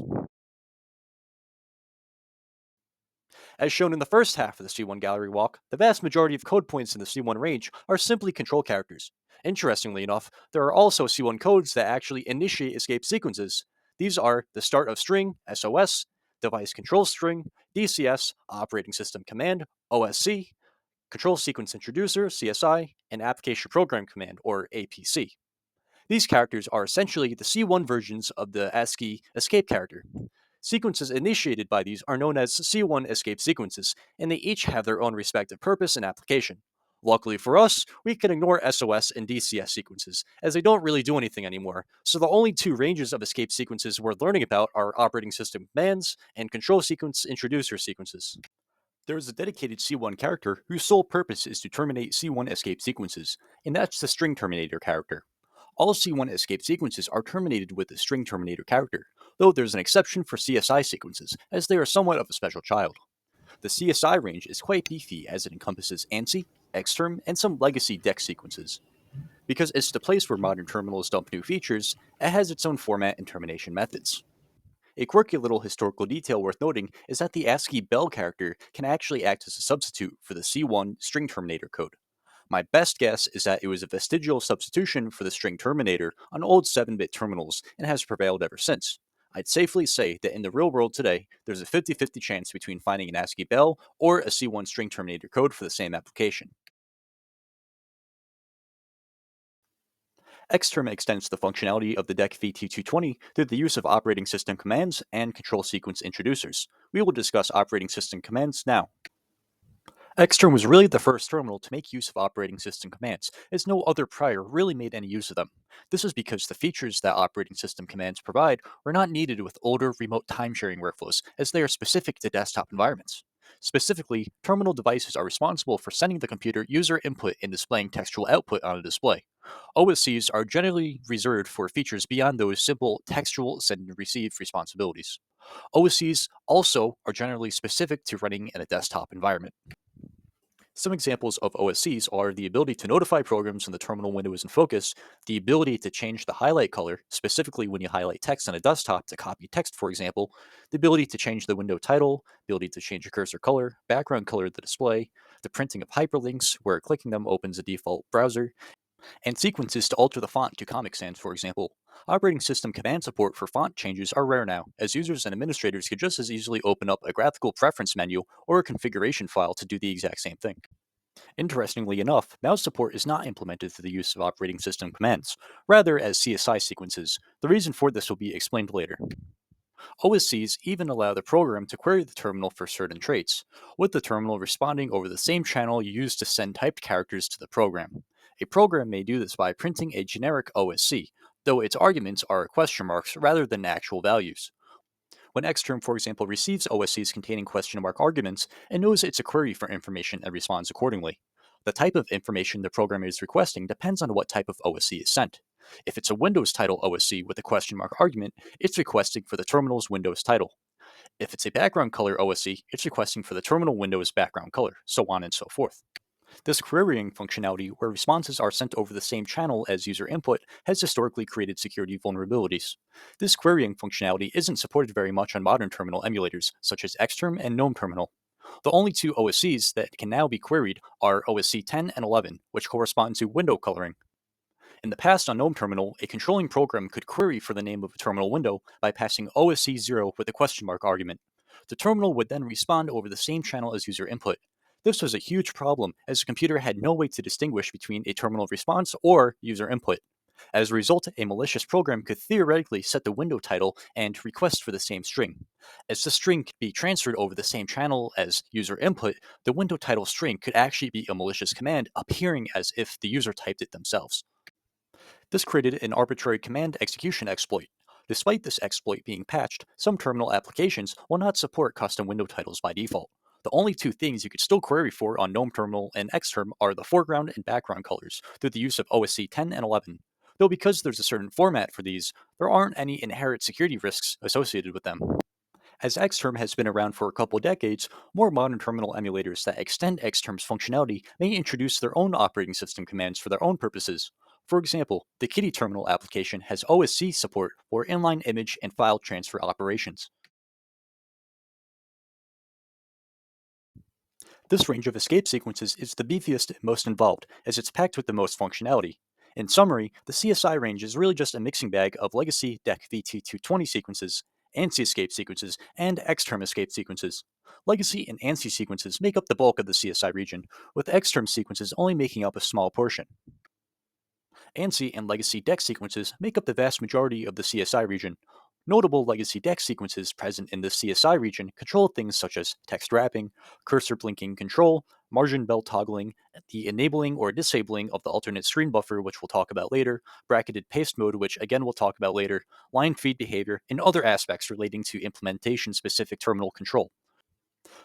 As shown in the first half of the C1 gallery walk, the vast majority of code points in the C1 range are simply control characters. Interestingly enough, there are also C1 codes that actually initiate escape sequences. These are the start of string, SOS, device control string, DCS, operating system command, OSC, control sequence introducer, CSI, and application program command, or APC. These characters are essentially the C1 versions of the ASCII escape character. Sequences initiated by these are known as C1 escape sequences, and they each have their own respective purpose and application. Luckily for us, we can ignore SOS and DCS sequences, as they don't really do anything anymore, so the only two ranges of escape sequences worth learning about are operating system commands and control sequence introducer sequences. There is a dedicated C1 character whose sole purpose is to terminate C1 escape sequences, and that's the string terminator character. All C1 escape sequences are terminated with the string terminator character, though there's an exception for CSI sequences, as they are somewhat of a special child. The CSI range is quite beefy as it encompasses ANSI, Xterm, and some legacy DEX sequences. Because it's the place where modern terminals dump new features, it has its own format and termination methods. A quirky little historical detail worth noting is that the ASCII bell character can actually act as a substitute for the C1 string terminator code. My best guess is that it was a vestigial substitution for the string terminator on old 7-bit terminals and has prevailed ever since. I'd safely say that in the real world today, there's a 50-50 chance between finding an ASCII bell or a C1 string terminator code for the same application. Xterm extends the functionality of the DEC VT220 through the use of operating system commands and control sequence introducers. We will discuss operating system commands now. Xterm was really the first terminal to make use of operating system commands, as no other prior really made any use of them. This is because the features that operating system commands provide were not needed with older remote time-sharing workflows, as they are specific to desktop environments. Specifically, terminal devices are responsible for sending the computer user input and displaying textual output on a display. OSCs are generally reserved for features beyond those simple textual send and receive responsibilities. OSCs also are generally specific to running in a desktop environment. Some examples of OSCs are the ability to notify programs when the terminal window is in focus, the ability to change the highlight color, specifically when you highlight text on a desktop to copy text, for example, the ability to change the window title, the ability to change the cursor color, background color of the display, the printing of hyperlinks, where clicking them opens a default browser, and sequences to alter the font to Comic Sans, for example. Operating system command support for font changes are rare now, as users and administrators could just as easily open up a graphical preference menu or a configuration file to do the exact same thing. Interestingly enough, mouse support is not implemented through the use of operating system commands, rather as CSI sequences. The reason for this will be explained later. OSCs even allow the program to query the terminal for certain traits, with the terminal responding over the same channel you use to send typed characters to the program. A program may do this by printing a generic OSC, though its arguments are question marks rather than actual values. When Xterm, for example, receives OSCs containing question mark arguments, it knows it's a query for information and responds accordingly. The type of information the program is requesting depends on what type of OSC is sent. If it's a Windows title OSC with a question mark argument, it's requesting for the terminal's Windows title. If it's a background color OSC, it's requesting for the terminal Windows background color, so on and so forth. This querying functionality, where responses are sent over the same channel as user input, has historically created security vulnerabilities. This querying functionality isn't supported very much on modern terminal emulators, such as Xterm and GNOME Terminal. The only two OSCs that can now be queried are OSC 10 and 11, which correspond to window coloring. In the past on GNOME Terminal, a controlling program could query for the name of a terminal window by passing OSC 0 with a question mark argument. The terminal would then respond over the same channel as user input. This was a huge problem, as the computer had no way to distinguish between a terminal response or user input. As a result, a malicious program could theoretically set the window title and request for the same string. As the string could be transferred over the same channel as user input, the window title string could actually be a malicious command appearing as if the user typed it themselves. This created an arbitrary command execution exploit. Despite this exploit being patched, some terminal applications will not support custom window titles by default. The only two things you could still query for on GNOME Terminal and Xterm are the foreground and background colors through the use of OSC 10 and 11. Though because there's a certain format for these, there aren't any inherent security risks associated with them. As Xterm has been around for a couple decades, more modern terminal emulators that extend Xterm's functionality may introduce their own operating system commands for their own purposes. For example, the Kitty Terminal application has OSC support for inline image and file transfer operations. This range of escape sequences is the beefiest and most involved, as it's packed with the most functionality. In summary, the CSI range is really just a mixing bag of legacy DEC VT220 sequences, ANSI escape sequences, and Xterm escape sequences. Legacy and ANSI sequences make up the bulk of the CSI region, with Xterm sequences only making up a small portion. ANSI and legacy DEX sequences make up the vast majority of the CSI region. Notable legacy DEX sequences present in the CSI region control things such as text wrapping, cursor blinking control, margin bell toggling, the enabling or disabling of the alternate screen buffer, which we'll talk about later, bracketed paste mode, which again we'll talk about later, line feed behavior, and other aspects relating to implementation specific terminal control.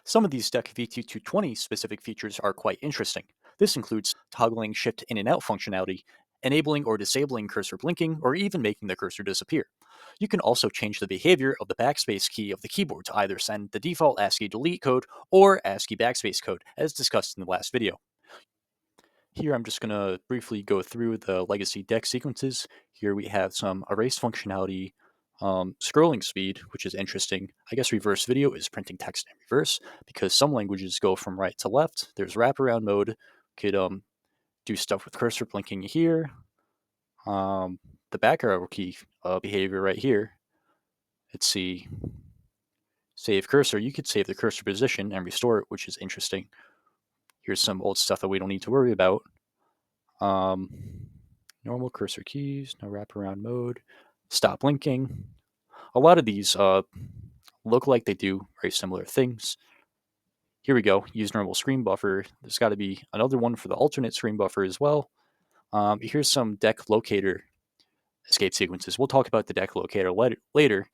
Some of these DEC VT220 specific features are quite interesting. This includes toggling shift in and out functionality, enabling or disabling cursor blinking, or even making the cursor disappear. You can also change the behavior of the backspace key of the keyboard to either send the default ASCII delete code or ASCII backspace code, as discussed in the last video. Here I'm just going to briefly go through the legacy DEC sequences. Here we have some erase functionality, scrolling speed, which is interesting. I guess reverse video is printing text in reverse because some languages go from right to left. There's wraparound mode, could do stuff with cursor blinking here. The back arrow key behavior right here. Let's see, save cursor. You could save the cursor position and restore it, which is interesting. Here's some old stuff that we don't need to worry about. Um, normal cursor keys, no wraparound mode, stop blinking. A lot of these look like they do very similar things. Here we go, use normal screen buffer. There's got to be another one for the alternate screen buffer as well. Here's some DEC locator escape sequences. We'll talk about the DEC locator later.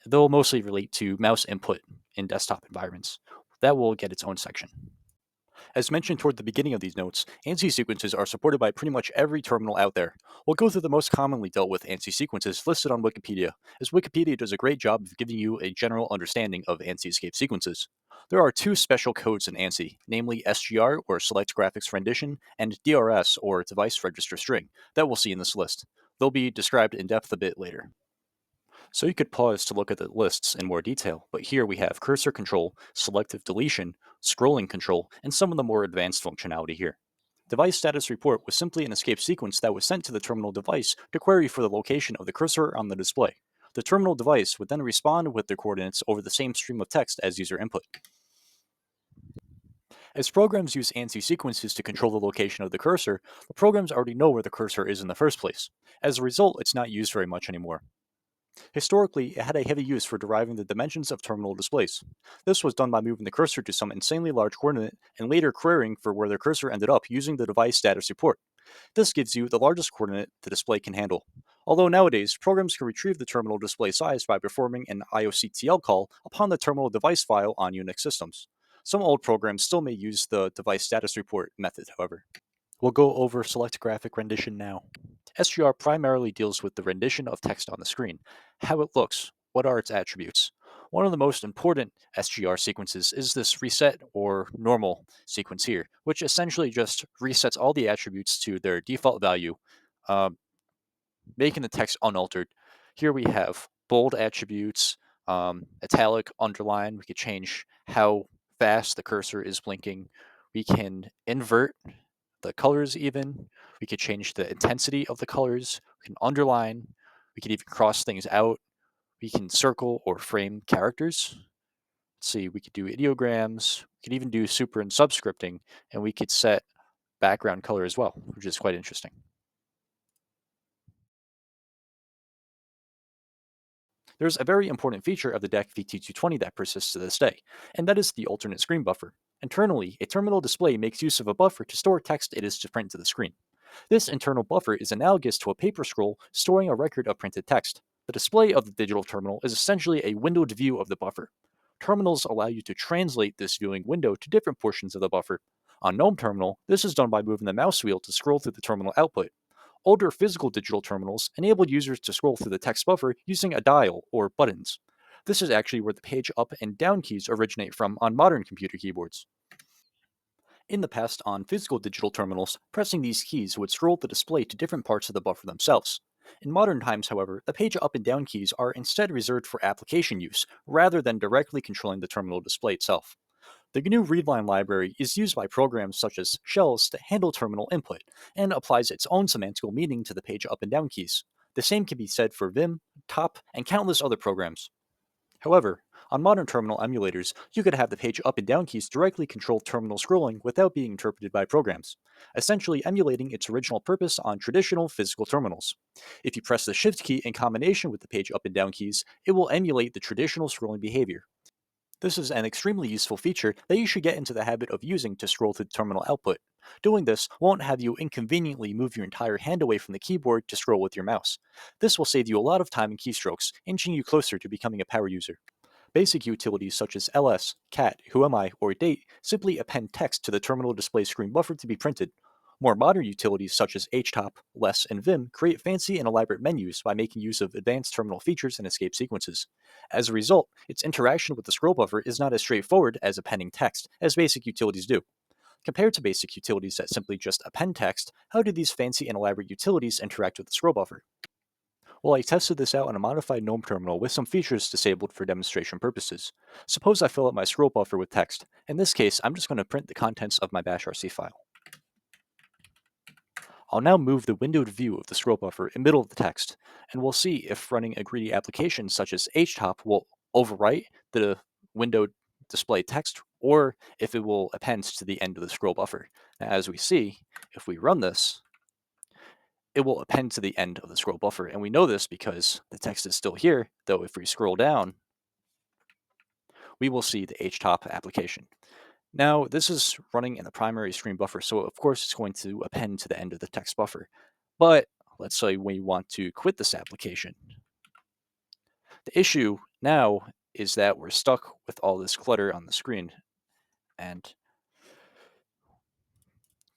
They'll mostly relate to mouse input in desktop environments. That will get its own section. As mentioned toward the beginning of these notes, ANSI sequences are supported by pretty much every terminal out there. We'll go through the most commonly dealt with ANSI sequences listed on Wikipedia, as Wikipedia does a great job of giving you a general understanding of ANSI escape sequences. There are two special codes in ANSI, namely SGR, or Select Graphics Rendition, and DRS, or Device Register String, that we'll see in this list. They'll be described in depth a bit later. So you could pause to look at the lists in more detail, but here we have cursor control, selective deletion, scrolling control, and some of the more advanced functionality here. Device status report was simply an escape sequence that was sent to the terminal device to query for the location of the cursor on the display. The terminal device would then respond with the coordinates over the same stream of text as user input. As programs use ANSI sequences to control the location of the cursor, the programs already know where the cursor is in the first place. As a result, it's not used very much anymore. Historically, it had a heavy use for deriving the dimensions of terminal displays. This was done by moving the cursor to some insanely large coordinate and later querying for where the cursor ended up using the device status report. This gives you the largest coordinate the display can handle. Although nowadays, programs can retrieve the terminal display size by performing an IOCTL call upon the terminal device file on Unix systems. Some old programs still may use the device status report method, however. We'll go over Select Graphic Rendition now. SGR primarily deals with the rendition of text on the screen, how it looks, what are its attributes. One of the most important SGR sequences is this reset or normal sequence here, which essentially just resets all the attributes to their default value, uh, making the text unaltered. Here we have bold attributes, italic, underline. We could change how fast the cursor is blinking. We can invert the colors even. We could change the intensity of the colors. We can underline. We could even cross things out. We can circle or frame characters. Let's see, we could do ideograms. We could even do super and subscripting, and we could set background color as well, which is quite interesting. There's a very important feature of the DEC VT220 that persists to this day, and that is the alternate screen buffer. Internally, a terminal display makes use of a buffer to store text it is to print to the screen. This internal buffer is analogous to a paper scroll storing a record of printed text. The display of the digital terminal is essentially a windowed view of the buffer. Terminals allow you to translate this viewing window to different portions of the buffer. On GNOME Terminal, this is done by moving the mouse wheel to scroll through the terminal output. Older physical digital terminals enabled users to scroll through the text buffer using a dial or buttons. This is actually where the page up and down keys originate from on modern computer keyboards. In the past, on physical digital terminals, pressing these keys would scroll the display to different parts of the buffer themselves. In modern times, however, the page up and down keys are instead reserved for application use, rather than directly controlling the terminal display itself. The GNU readline library is used by programs such as shells to handle terminal input, and applies its own semantical meaning to the page up and down keys. The same can be said for Vim, Top, and countless other programs. However, on modern terminal emulators, you could have the page up and down keys directly control terminal scrolling without being interpreted by programs, essentially emulating its original purpose on traditional physical terminals. If you press the Shift key in combination with the page up and down keys, it will emulate the traditional scrolling behavior. This is an extremely useful feature that you should get into the habit of using to scroll through the terminal output. Doing this won't have you inconveniently move your entire hand away from the keyboard to scroll with your mouse. This will save you a lot of time and keystrokes, inching you closer to becoming a power user. Basic utilities such as ls, cat, whoami, or date simply append text to the terminal display screen buffer to be printed. More modern utilities such as htop, less, and vim create fancy and elaborate menus by making use of advanced terminal features and escape sequences. As a result, its interaction with the scroll buffer is not as straightforward as appending text as basic utilities do. Compared to basic utilities that simply just append text, how do these fancy and elaborate utilities interact with the scroll buffer? Well, I tested this out on a modified GNOME terminal with some features disabled for demonstration purposes. Suppose I fill up my scroll buffer with text. In this case, I'm just going to print the contents of my bashrc file. I'll now move the windowed view of the scroll buffer in the middle of the text, and we'll see if running a greedy application such as htop will overwrite the windowed display text, or if it will append to the end of the scroll buffer. Now, as we see, if we run this, it will append to the end of the scroll buffer, and we know this because the text is still here, though if we scroll down, we will see the htop application. Now, this is running in the primary screen buffer, so of course it's going to append to the end of the text buffer. But let's say we want to quit this application. The issue now is that we're stuck with all this clutter on the screen. And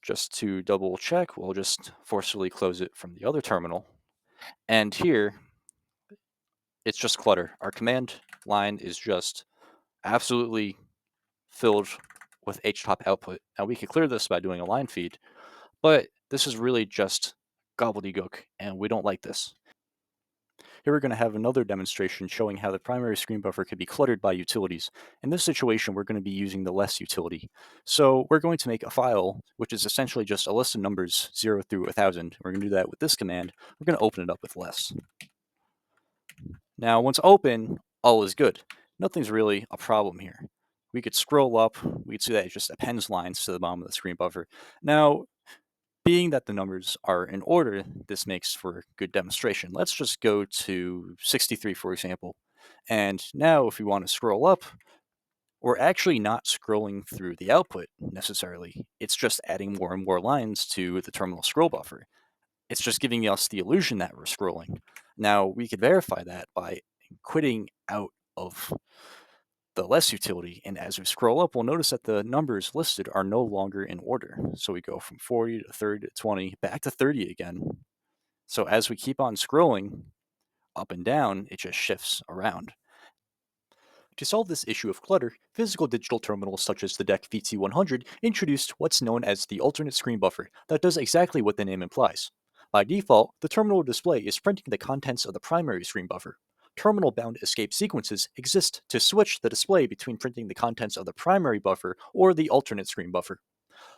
just to double check, we'll just forcefully close it from the other terminal. And here, it's just clutter. Our command line is just absolutely filled with htop output. Now we could clear this by doing a line feed, but this is really just gobbledygook, and we don't like this. Here we're going to have another demonstration showing how the primary screen buffer could be cluttered by utilities. In this situation, we're going to be using the less utility. So we're going to make a file, which is essentially just a list of numbers 0 through 1000. We're going to do that with this command. We're going to open it up with less. Now, once open, all is good. Nothing's really a problem here. We could scroll up. We could see that it just appends lines to the bottom of the screen buffer. Now, being that the numbers are in order, this makes for good demonstration. Let's just go to 63, for example. And now if we want to scroll up, we're actually not scrolling through the output necessarily. It's just adding more and more lines to the terminal scroll buffer. It's just giving us the illusion that we're scrolling. Now, we could verify that by quitting out of the less utility, and as we scroll up, we'll notice that the numbers listed are no longer in order. So we go from 40 to 30 to 20, back to 30 again. So as we keep on scrolling up and down, it just shifts around. To solve this issue of clutter, physical digital terminals such as the DEC VT100 introduced what's known as the alternate screen buffer that does exactly what the name implies. By default, the terminal display is printing the contents of the primary screen buffer. Terminal-bound escape sequences exist to switch the display between printing the contents of the primary buffer or the alternate screen buffer.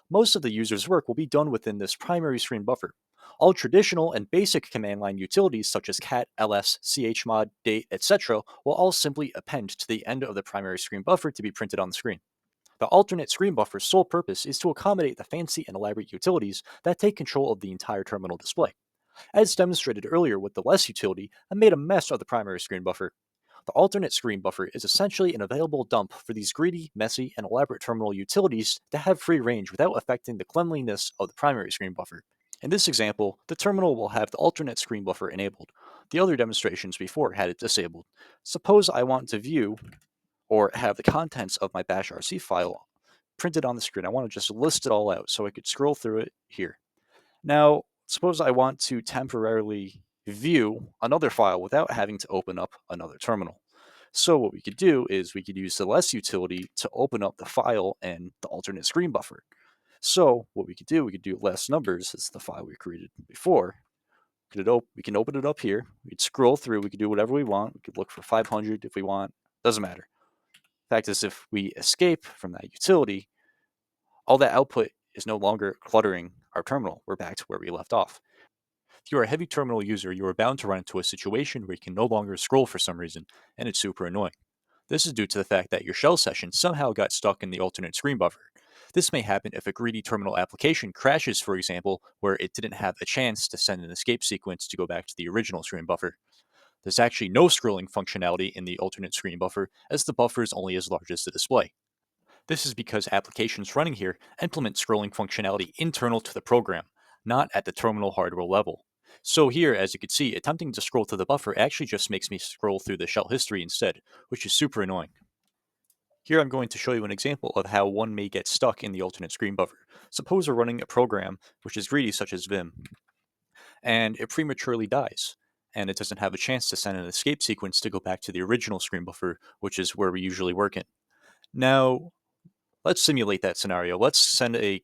Most of the user's work will be done within this primary screen buffer. All traditional and basic command line utilities such as cat, ls, chmod, date, etc. will all simply append to the end of the primary screen buffer to be printed on the screen. The alternate screen buffer's sole purpose is to accommodate the fancy and elaborate utilities that take control of the entire terminal display. As demonstrated earlier with the less utility, I made a mess of the primary screen buffer. The alternate screen buffer is essentially an available dump for these greedy, messy, and elaborate terminal utilities to have free range without affecting the cleanliness of the primary screen buffer. In this example, the terminal will have the alternate screen buffer enabled. The other demonstrations before had it disabled. Suppose I want to view or have the contents of my bash RC file printed on the screen. I want to just list it all out so I could scroll through it here. Now, suppose I want to temporarily view another file without having to open up another terminal. So what we could do is we could use the less utility to open up the file and the alternate screen buffer. So what we could do, we could do less numbers as the file we created before. We can open it up here. We could scroll through. We could do whatever we want. We could look for 500 if we want. Doesn't matter. The fact is, if we escape from that utility, all that output is no longer cluttering our terminal. We're back to where we left off. If you're a heavy terminal user, you are bound to run into a situation where you can no longer scroll for some reason, and it's super annoying. This is due to the fact that your shell session somehow got stuck in the alternate screen buffer. This may happen if a greedy terminal application crashes, for example, where it didn't have a chance to send an escape sequence to go back to the original screen buffer. There's actually no scrolling functionality in the alternate screen buffer, as the buffer is only as large as the display. This is because applications running here implement scrolling functionality internal to the program, not at the terminal hardware level. So here, as you can see, attempting to scroll through the buffer actually just makes me scroll through the shell history instead, which is super annoying. Here I'm going to show you an example of how one may get stuck in the alternate screen buffer. Suppose we're running a program which is greedy, such as Vim, and it prematurely dies, and it doesn't have a chance to send an escape sequence to go back to the original screen buffer, which is where we usually work in. Now, let's simulate that scenario. Let's send a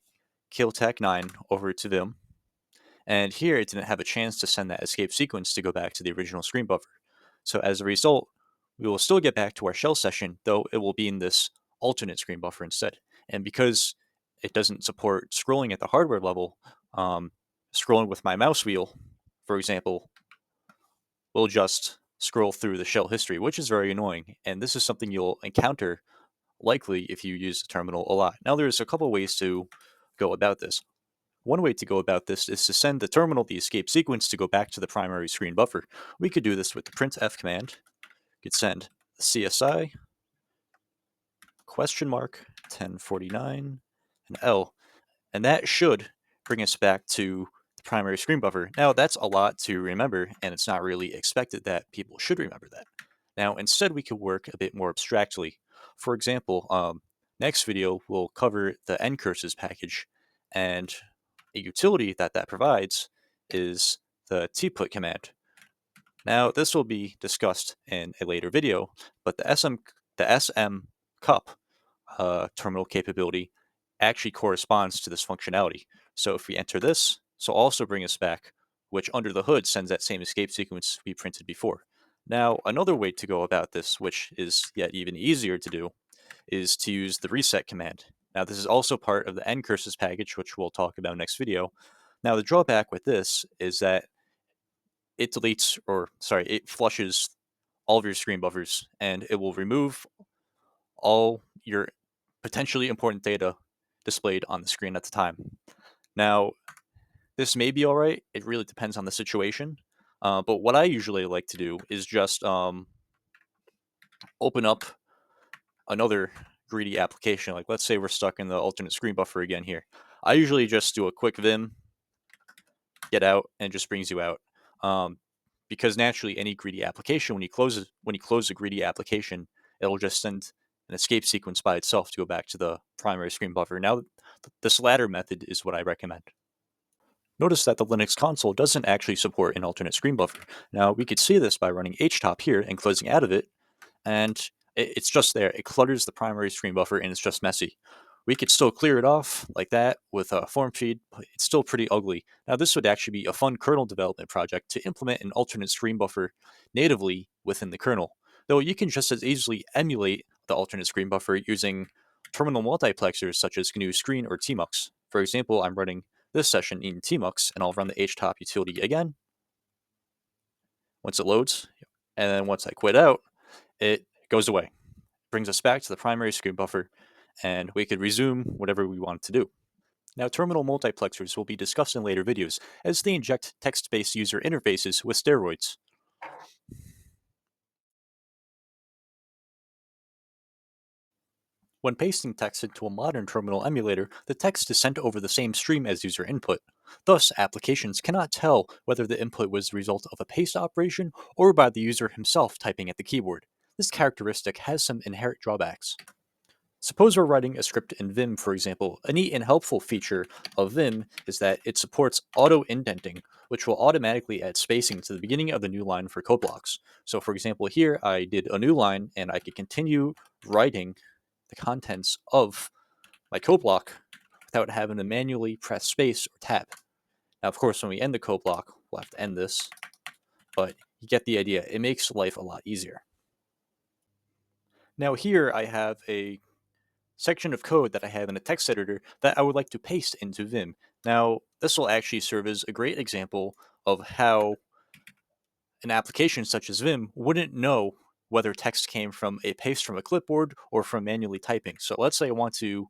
KillTech9 over to Vim, and here it didn't have a chance to send that escape sequence to go back to the original screen buffer. So as a result, we will still get back to our shell session, though it will be in this alternate screen buffer instead. And because it doesn't support scrolling at the hardware level, scrolling with my mouse wheel, for example, will just scroll through the shell history, which is very annoying. And this is something you'll encounter likely if you use the terminal a lot. Now, there's a couple ways to go about this. One way to go about this is to send the terminal the escape sequence to go back to the primary screen buffer. We could do this with the printf command. We could send CSI question mark 1049 and L, and that should bring us back to the primary screen buffer. Now, that's a lot to remember, and it's not really expected that people should remember that. Now, instead, we could work a bit more abstractly. For example, next video will cover the ncurses package, and a utility that provides is the tput command. Now, this will be discussed in a later video, but the SM cup terminal capability actually corresponds to this functionality. So if we enter this, so also bring us back, which under the hood sends that same escape sequence we printed before. Now, another way to go about this, which is yet even easier to do, is to use the reset command. Now, this is also part of the ncurses package, which we'll talk about next video. Now, the drawback with this is that it it flushes all of your screen buffers, and it will remove all your potentially important data displayed on the screen at the time. Now, this may be all right. It really depends on the situation. But what I usually like to do is just open up another greedy application. Like, let's say we're stuck in the alternate screen buffer again here. I usually just do a quick Vim, get out, and it just brings you out. Because naturally, any greedy application, when you close a greedy application, it'll just send an escape sequence by itself to go back to the primary screen buffer. Now, this latter method is what I recommend. Notice that the Linux console doesn't actually support an alternate screen buffer. Now, we could see this by running htop here and closing out of it, and it's just there. It clutters the primary screen buffer, and it's just messy. We could still clear it off like that with a form feed, but it's still pretty ugly. Now, this would actually be a fun kernel development project to implement an alternate screen buffer natively within the kernel, though you can just as easily emulate the alternate screen buffer using terminal multiplexers such as GNU Screen or Tmux. For example, I'm running this session in Tmux, and I'll run the htop utility again once it loads, and then once I quit out, it goes away. It brings us back to the primary screen buffer, and we could resume whatever we want to do. Now, terminal multiplexers will be discussed in later videos as they inject text-based user interfaces with steroids. When pasting text into a modern terminal emulator, the text is sent over the same stream as user input. Thus, applications cannot tell whether the input was the result of a paste operation or by the user himself typing at the keyboard. This characteristic has some inherent drawbacks. Suppose we're writing a script in Vim, for example. A neat and helpful feature of Vim is that it supports auto indenting, which will automatically add spacing to the beginning of the new line for code blocks. So, for example, here I did a new line and I could continue writing the contents of my code block without having to manually press space or tab. Now, of course, when we end the code block, we'll have to end this, but you get the idea. It makes life a lot easier. Now, here I have a section of code that I have in a text editor that I would like to paste into Vim. Now, this will actually serve as a great example of how an application such as Vim wouldn't know whether text came from a paste from a clipboard or from manually typing. So let's say I want to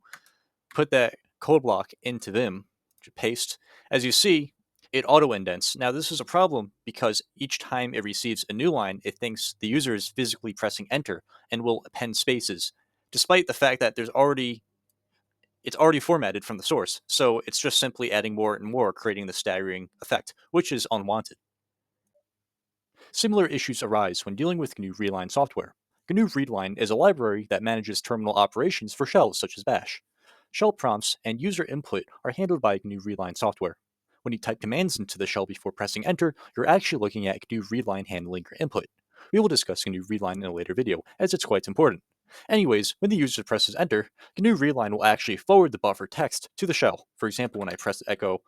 put that code block into Vim, paste. As you see, it auto indents. Now, this is a problem because each time it receives a new line, it thinks the user is physically pressing enter and will append spaces, despite the fact that it's already formatted from the source. So it's just simply adding more and more, creating the staggering effect, which is unwanted. Similar issues arise when dealing with GNU Readline software. GNU Readline is a library that manages terminal operations for shells such as Bash. Shell prompts and user input are handled by GNU Readline software. When you type commands into the shell before pressing enter, you're actually looking at GNU Readline handling your input. We will discuss GNU Readline in a later video, as it's quite important. Anyways, when the user presses enter, GNU Readline will actually forward the buffer text to the shell. For example, when I press echo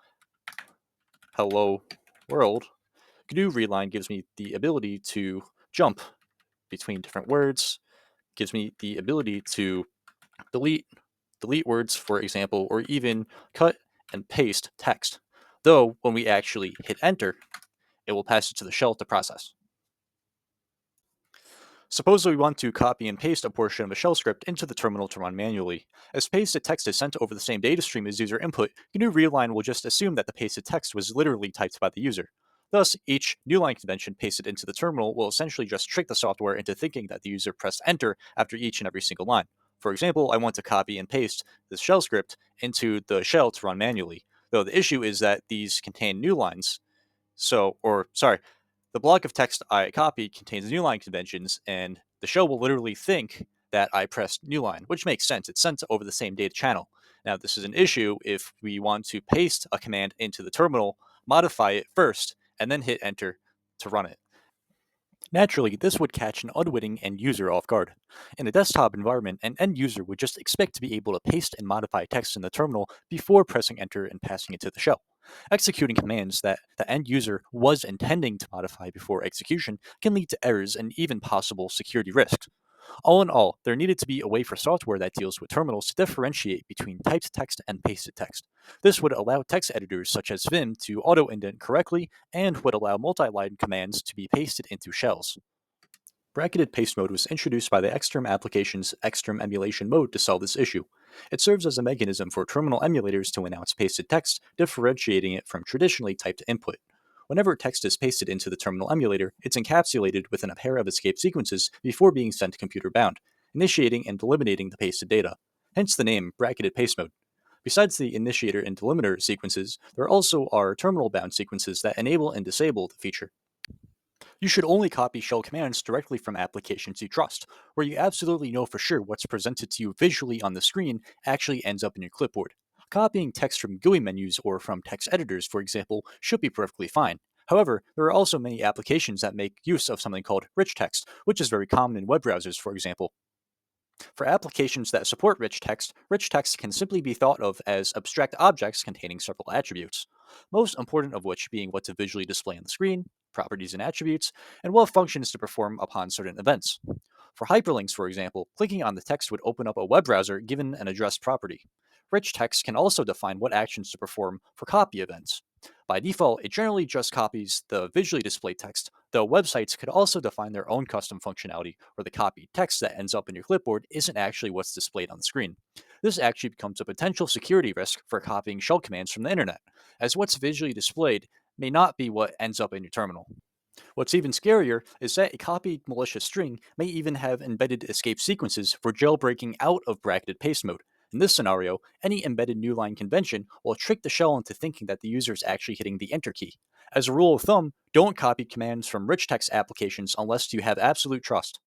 hello world, GNU Readline gives me the ability to jump between different words, gives me the ability to delete words, for example, or even cut and paste text. Though, when we actually hit enter, it will pass it to the shell to process. Suppose we want to copy and paste a portion of a shell script into the terminal to run manually. As pasted text is sent over the same data stream as user input, GNU Readline will just assume that the pasted text was literally typed by the user. Thus, each new line convention pasted into the terminal will essentially just trick the software into thinking that the user pressed enter after each and every single line. For example, I want to copy and paste this shell script into the shell to run manually, though the issue is that these contain new lines. The block of text I copy contains new line conventions, and the shell will literally think that I pressed new line, which makes sense. It's sent over the same data channel. Now, this is an issue if we want to paste a command into the terminal, modify it first, and then hit enter to run it. Naturally, this would catch an unwitting end user off guard. In a desktop environment, an end user would just expect to be able to paste and modify text in the terminal before pressing enter and passing it to the shell. Executing commands that the end user was intending to modify before execution can lead to errors and even possible security risks. All in all, there needed to be a way for software that deals with terminals to differentiate between typed text and pasted text. This would allow text editors such as Vim to auto-indent correctly and would allow multi-line commands to be pasted into shells. Bracketed paste mode was introduced by the Xterm application's Xterm emulation mode to solve this issue. It serves as a mechanism for terminal emulators to announce pasted text, differentiating it from traditionally typed input. Whenever text is pasted into the terminal emulator, it's encapsulated within a pair of escape sequences before being sent computer bound, initiating and eliminating the pasted data. Hence the name bracketed paste mode. Besides the initiator and delimiter sequences, there also are terminal bound sequences that enable and disable the feature. You should only copy shell commands directly from applications you trust, where you absolutely know for sure what's presented to you visually on the screen actually ends up in your clipboard. Copying text from GUI menus or from text editors, for example, should be perfectly fine. However, there are also many applications that make use of something called rich text, which is very common in web browsers, for example. For applications that support rich text can simply be thought of as abstract objects containing several attributes, most important of which being what to visually display on the screen, properties and attributes, and what functions to perform upon certain events. For hyperlinks, for example, clicking on the text would open up a web browser given an address property. Rich text can also define what actions to perform for copy events. By default, it generally just copies the visually displayed text, though websites could also define their own custom functionality where the copied text that ends up in your clipboard isn't actually what's displayed on the screen. This actually becomes a potential security risk for copying shell commands from the internet, as what's visually displayed may not be what ends up in your terminal. What's even scarier is that a copied malicious string may even have embedded escape sequences for jailbreaking out of bracketed paste mode. In this scenario, any embedded new line convention will trick the shell into thinking that the user is actually hitting the enter key. As a rule of thumb, don't copy commands from rich text applications unless you have absolute trust.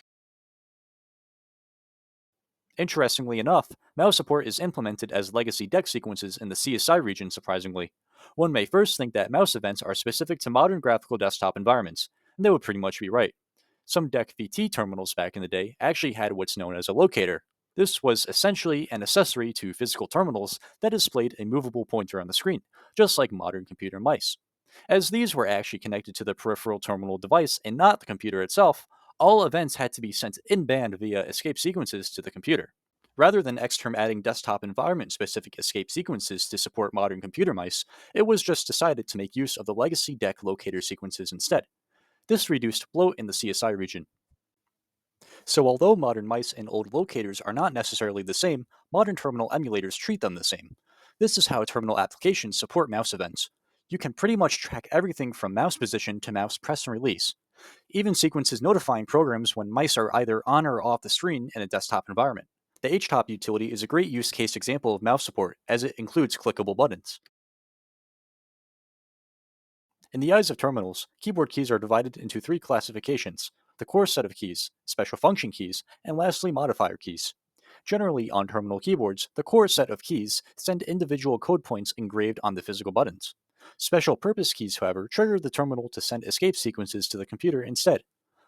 Interestingly enough, mouse support is implemented as legacy DEC sequences in the CSI region, surprisingly. One may first think that mouse events are specific to modern graphical desktop environments, and they would pretty much be right. Some DEC VT terminals back in the day actually had what's known as a locator. This was essentially an accessory to physical terminals that displayed a movable pointer on the screen, just like modern computer mice. As these were actually connected to the peripheral terminal device and not the computer itself, all events had to be sent in band via escape sequences to the computer. Rather than Xterm adding desktop environment specific escape sequences to support modern computer mice, it was just decided to make use of the legacy DEC locator sequences instead. This reduced bloat in the CSI region. So, although modern mice and old locators are not necessarily the same, modern terminal emulators treat them the same. This is how terminal applications support mouse events. You can pretty much track everything from mouse position to mouse press and release, even sequences notifying programs when mice are either on or off the screen in a desktop environment. The HTOP utility is a great use case example of mouse support, as it includes clickable buttons. In the eyes of terminals, keyboard keys are divided into three classifications: the core set of keys, special function keys, and lastly modifier keys. Generally, on terminal keyboards, the core set of keys send individual code points engraved on the physical buttons. Special purpose keys, however, trigger the terminal to send escape sequences to the computer instead.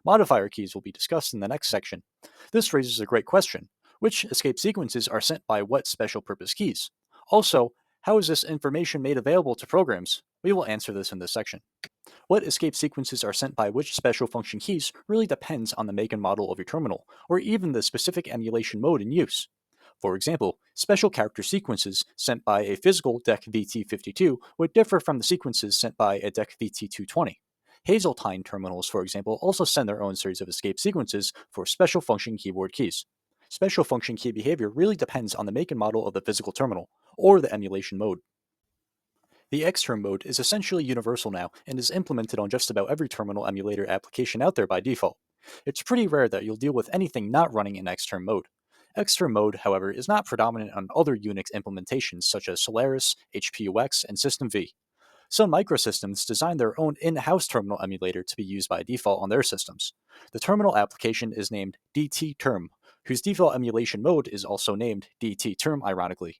Modifier keys will be discussed in the next section. This raises a great question: which escape sequences are sent by what special purpose keys? Also, how is this information made available to programs? We will answer this in this section. What escape sequences are sent by which special function keys really depends on the make and model of your terminal, or even the specific emulation mode in use. For example, special character sequences sent by a physical DEC VT52 would differ from the sequences sent by a DEC VT220. Hazeltine terminals, for example, also send their own series of escape sequences for special function keyboard keys. Special function key behavior really depends on the make and model of the physical terminal, or the emulation mode. The Xterm mode is essentially universal now and is implemented on just about every terminal emulator application out there by default. It's pretty rare that you'll deal with anything not running in Xterm mode. Xterm mode, however, is not predominant on other Unix implementations such as Solaris, HPUX, and System V. Some microsystems design their own in-house terminal emulator to be used by default on their systems. The terminal application is named DT-Term, whose default emulation mode is also named DT-Term ironically.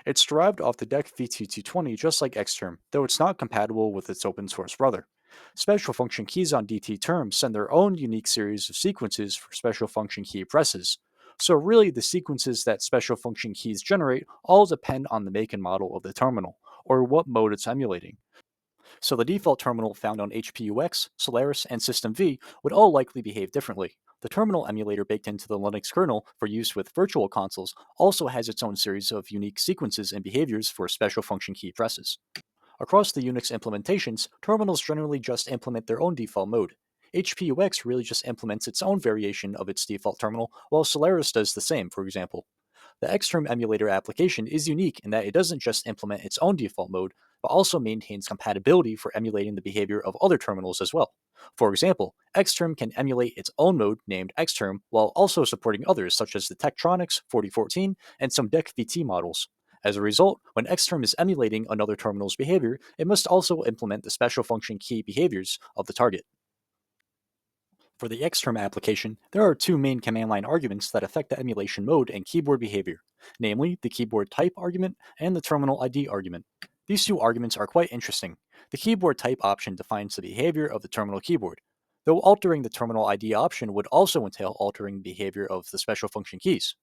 It's derived off the DEC VT220 just like Xterm, though it's not compatible with its open source brother. Special function keys on DT terms send their own unique series of sequences for special function key presses. So, really, the sequences that special function keys generate all depend on the make and model of the terminal, or what mode it's emulating. So, the default terminal found on HPUX, Solaris, and System V would all likely behave differently. The terminal emulator baked into the Linux kernel for use with virtual consoles also has its own series of unique sequences and behaviors for special function key presses. Across the Unix implementations, terminals generally just implement their own default mode. HPUX really just implements its own variation of its default terminal, while Solaris does the same, for example. The Xterm emulator application is unique in that it doesn't just implement its own default mode, but also maintains compatibility for emulating the behavior of other terminals as well. For example, Xterm can emulate its own mode named Xterm while also supporting others such as the Tektronix 4014 and some DEC VT models. As a result, when Xterm is emulating another terminal's behavior, it must also implement the special function key behaviors of the target. For the Xterm application, there are two main command line arguments that affect the emulation mode and keyboard behavior, namely the keyboard type argument and the terminal ID argument. These two arguments are quite interesting. The keyboard type option defines the behavior of the terminal keyboard, though altering the terminal ID option would also entail altering the behavior of the special function keys.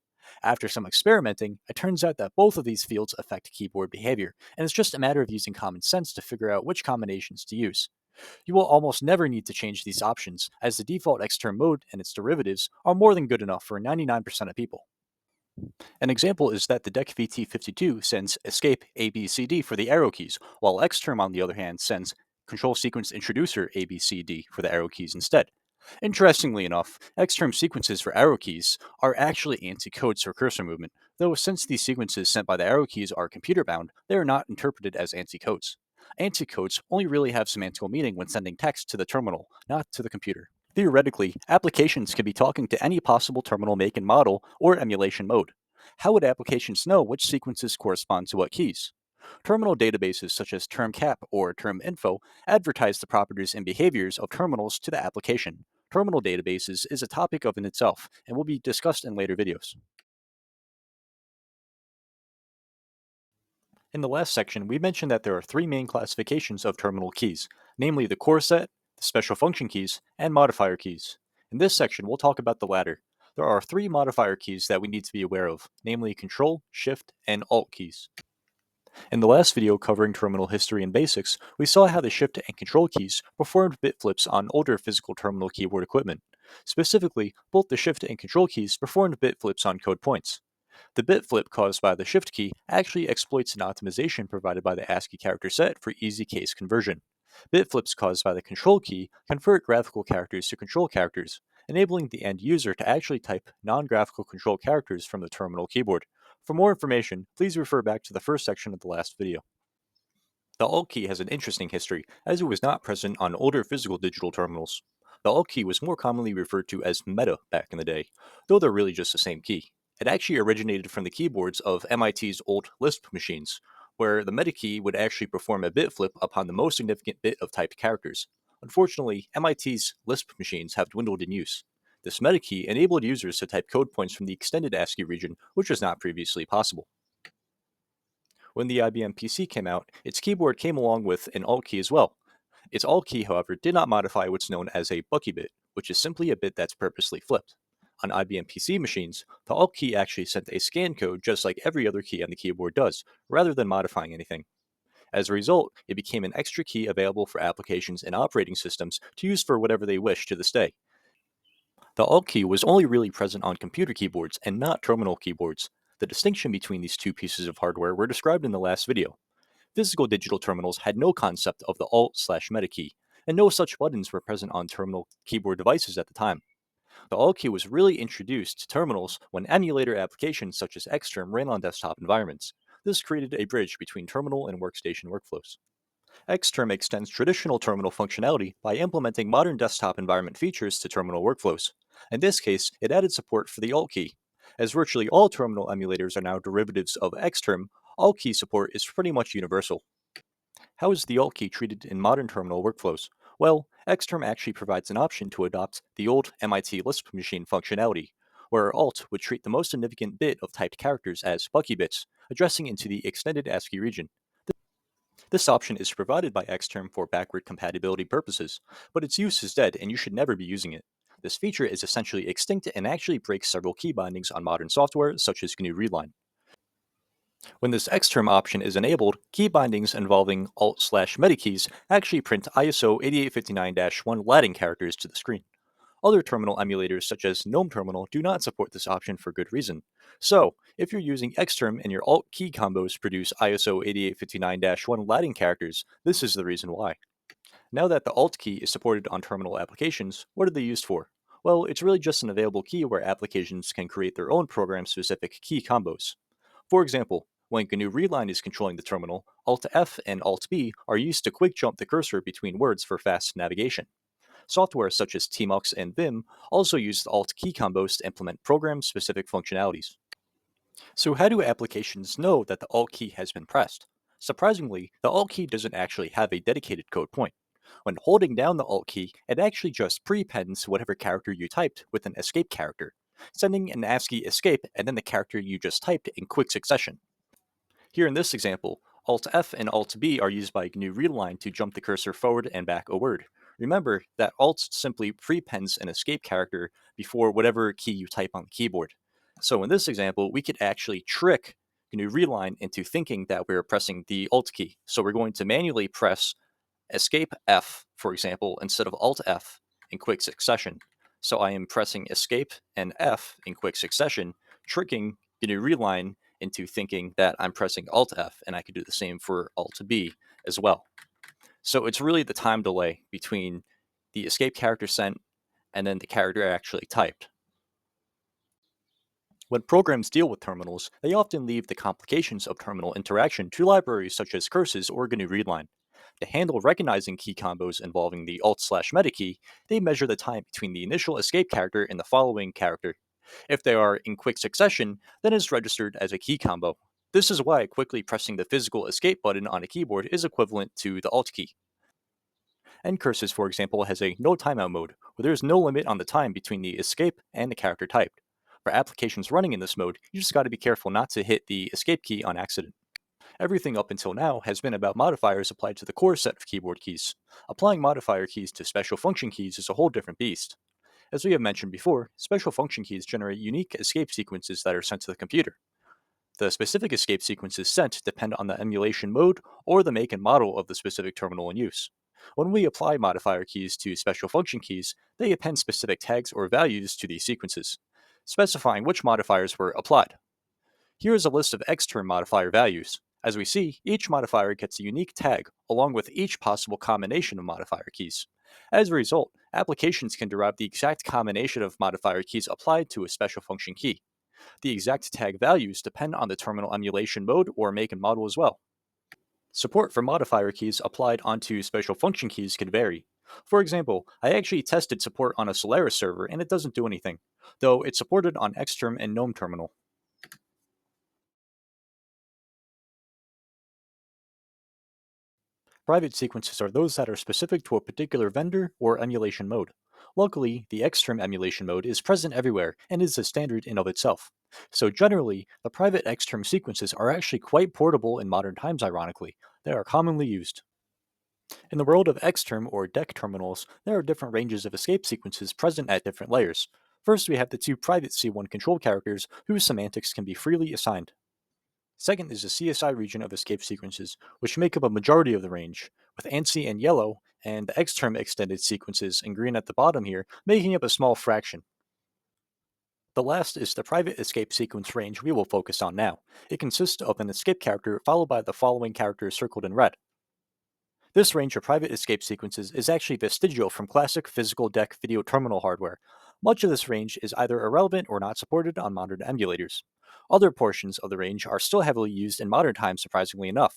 After some experimenting, it turns out that both of these fields affect keyboard behavior, and it's just a matter of using common sense to figure out which combinations to use. You will almost never need to change these options, as the default Xterm mode and its derivatives are more than good enough for 99% of people. An example is that the DEC VT52 sends escape ABCD for the arrow keys, while Xterm, on the other hand, sends control sequence introducer ABCD for the arrow keys instead. Interestingly enough, Xterm sequences for arrow keys are actually anti-codes for cursor movement, though since these sequences sent by the arrow keys are computer bound, they are not interpreted as anti-codes. ANSI codes only really have semantical meaning when sending text to the terminal, not to the computer. Theoretically, applications can be talking to any possible terminal make and model or emulation mode. How would applications know which sequences correspond to what keys? Terminal databases such as TermCap or TermInfo advertise the properties and behaviors of terminals to the application. Terminal databases is a topic of in itself and will be discussed in later videos. In the last section, we mentioned that there are three main classifications of terminal keys, namely the core set, the special function keys, and modifier keys. In this section, we'll talk about the latter. There are three modifier keys that we need to be aware of, namely Control, Shift, and Alt keys. In the last video covering terminal history and basics, we saw how the Shift and Control keys performed bit flips on older physical terminal keyboard equipment. Specifically, both the Shift and Control keys performed bit flips on code points. The bit flip caused by the Shift key actually exploits an optimization provided by the ASCII character set for easy case conversion. Bit flips caused by the Control key convert graphical characters to control characters, enabling the end user to actually type non-graphical control characters from the terminal keyboard. For more information, please refer back to the first section of the last video. The Alt key has an interesting history, as it was not present on older physical digital terminals. The Alt key was more commonly referred to as meta back in the day, though they're really just the same key. It actually originated from the keyboards of MIT's old Lisp machines, where the meta key would actually perform a bit flip upon the most significant bit of typed characters. Unfortunately, MIT's Lisp machines have dwindled in use. This meta key enabled users to type code points from the extended ASCII region, which was not previously possible. When the IBM PC came out, its keyboard came along with an Alt key as well. Its Alt key, however, did not modify what's known as a Bucky bit, which is simply a bit that's purposely flipped. On IBM PC machines, the Alt key actually sent a scan code just like every other key on the keyboard does, rather than modifying anything. As a result, it became an extra key available for applications and operating systems to use for whatever they wish to this day. The Alt key was only really present on computer keyboards and not terminal keyboards. The distinction between these two pieces of hardware were described in the last video. Physical digital terminals had no concept of the Alt/Meta key, and no such buttons were present on terminal keyboard devices at the time. The Alt key was really introduced to terminals when emulator applications such as Xterm ran on desktop environments. This created a bridge between terminal and workstation workflows. Xterm extends traditional terminal functionality by implementing modern desktop environment features to terminal workflows. In this case, it added support for the Alt key. As virtually all terminal emulators are now derivatives of Xterm, Alt key support is pretty much universal. How is the Alt key treated in modern terminal workflows? Well, Xterm actually provides an option to adopt the old MIT Lisp machine functionality, where Alt would treat the most significant bit of typed characters as Bucky bits, addressing into the extended ASCII region. This option is provided by Xterm for backward compatibility purposes, but its use is dead and you should never be using it. This feature is essentially extinct and actually breaks several key bindings on modern software, such as GNU Readline. When this Xterm option is enabled, key bindings involving Alt/Meta keys actually print ISO 8859-1 Latin characters to the screen. Other terminal emulators such as GNOME Terminal do not support this option for good reason. So, if you're using Xterm and your Alt key combos produce ISO 8859-1 Latin characters, this is the reason why. Now that the Alt key is supported on terminal applications, what are they used for? Well, it's really just an available key where applications can create their own program-specific key combos. For example, when GNU Readline is controlling the terminal, Alt-F and Alt-B are used to quick jump the cursor between words for fast navigation. Software such as Tmux and Vim also use the Alt key combos to implement program-specific functionalities. So how do applications know that the Alt key has been pressed? Surprisingly, the Alt key doesn't actually have a dedicated code point. When holding down the Alt key, it actually just prepends whatever character you typed with an escape character, sending an ASCII escape and then the character you just typed in quick succession. Here in this example, Alt-F and Alt-B are used by GNU Readline to jump the cursor forward and back a word. Remember that Alt simply prepends an escape character before whatever key you type on the keyboard. So in this example, we could actually trick GNU Readline into thinking that we're pressing the Alt key. So we're going to manually press Escape F, for example, instead of Alt F in quick succession. So I am pressing Escape and F in quick succession, tricking GNU Readline into thinking that I'm pressing Alt F, and I could do the same for Alt B as well. So it's really the time delay between the escape character sent and then the character actually typed. When programs deal with terminals, they often leave the complications of terminal interaction to libraries such as Curses or GNU Readline. To handle recognizing key combos involving the alt/meta key, they measure the time between the initial escape character and the following character. If they are in quick succession, then it's registered as a key combo. This is why quickly pressing the physical escape button on a keyboard is equivalent to the alt key. Ncurses, for example, has a no timeout mode, where there is no limit on the time between the escape and the character typed. For applications running in this mode, you just gotta be careful not to hit the escape key on accident. Everything up until now has been about modifiers applied to the core set of keyboard keys. Applying modifier keys to special function keys is a whole different beast. As we have mentioned before, special function keys generate unique escape sequences that are sent to the computer. The specific escape sequences sent depend on the emulation mode or the make and model of the specific terminal in use. When we apply modifier keys to special function keys, they append specific tags or values to these sequences, specifying which modifiers were applied. Here is a list of xterm modifier values. As we see, each modifier gets a unique tag along with each possible combination of modifier keys. As a result, applications can derive the exact combination of modifier keys applied to a special function key. The exact tag values depend on the terminal emulation mode or make and model as well. Support for modifier keys applied onto special function keys can vary. For example, I actually tested support on a Solaris server and it doesn't do anything, though it's supported on Xterm and GNOME terminal. Private sequences are those that are specific to a particular vendor or emulation mode. Luckily, the Xterm emulation mode is present everywhere and is a standard in of itself. So generally, the private Xterm sequences are actually quite portable in modern times ironically. They are commonly used. In the world of Xterm or DEC terminals, there are different ranges of escape sequences present at different layers. First, we have the two private C1 control characters whose semantics can be freely assigned. Second is the CSI region of escape sequences, which make up a majority of the range, with ANSI in yellow and the Xterm extended sequences in green at the bottom here, making up a small fraction. The last is the private escape sequence range we will focus on now. It consists of an escape character followed by the following characters circled in red. This range of private escape sequences is actually vestigial from classic physical DEC video terminal hardware. Much of this range is either irrelevant or not supported on modern emulators. Other portions of the range are still heavily used in modern times, surprisingly enough.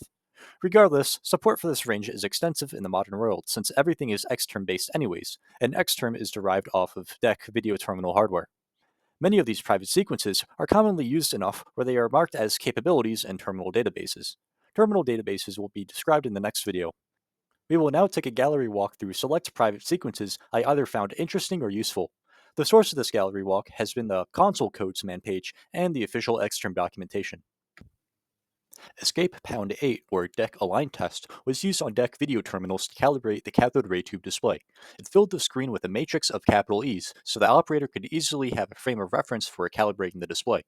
Regardless, support for this range is extensive in the modern world since everything is Xterm based anyways, and Xterm is derived off of DEC video terminal hardware. Many of these private sequences are commonly used enough where they are marked as capabilities in terminal databases. Terminal databases will be described in the next video. We will now take a gallery walk through select private sequences I either found interesting or useful. The source of this gallery walk has been the console codes man page and the official Xterm documentation. Escape Pound 8, or DEC Align Test, was used on DEC video terminals to calibrate the cathode ray tube display. It filled the screen with a matrix of capital E's, so the operator could easily have a frame of reference for calibrating the display.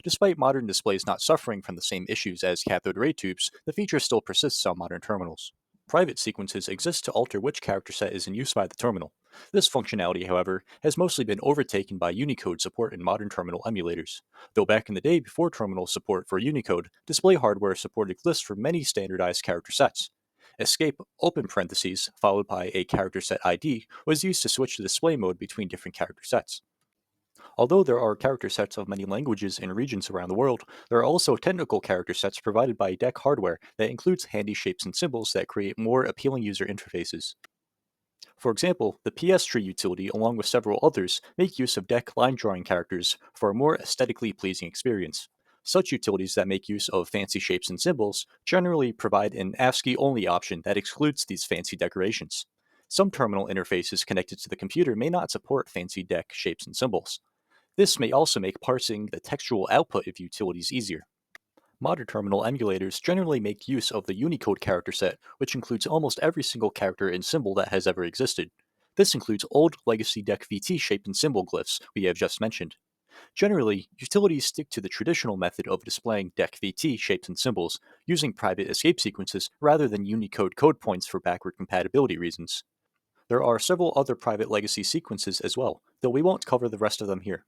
Despite modern displays not suffering from the same issues as cathode ray tubes, the feature still persists on modern terminals. Private sequences exist to alter which character set is in use by the terminal. This functionality, however, has mostly been overtaken by Unicode support in modern terminal emulators. Though back in the day before terminal support for Unicode, display hardware supported lists for many standardized character sets. Escape open parentheses followed by a character set ID was used to switch the display mode between different character sets. Although there are character sets of many languages and regions around the world, there are also technical character sets provided by DEC hardware that includes handy shapes and symbols that create more appealing user interfaces. For example, the PS Tree utility, along with several others, make use of DEC line drawing characters for a more aesthetically pleasing experience. Such utilities that make use of fancy shapes and symbols generally provide an ASCII only option that excludes these fancy decorations. Some terminal interfaces connected to the computer may not support fancy DEC shapes and symbols. This may also make parsing the textual output of utilities easier. Modern terminal emulators generally make use of the Unicode character set, which includes almost every single character and symbol that has ever existed. This includes old legacy DEC VT shape and symbol glyphs we have just mentioned. Generally, utilities stick to the traditional method of displaying DEC VT shapes and symbols, using private escape sequences rather than Unicode code points for backward compatibility reasons. There are several other private legacy sequences as well, though we won't cover the rest of them here.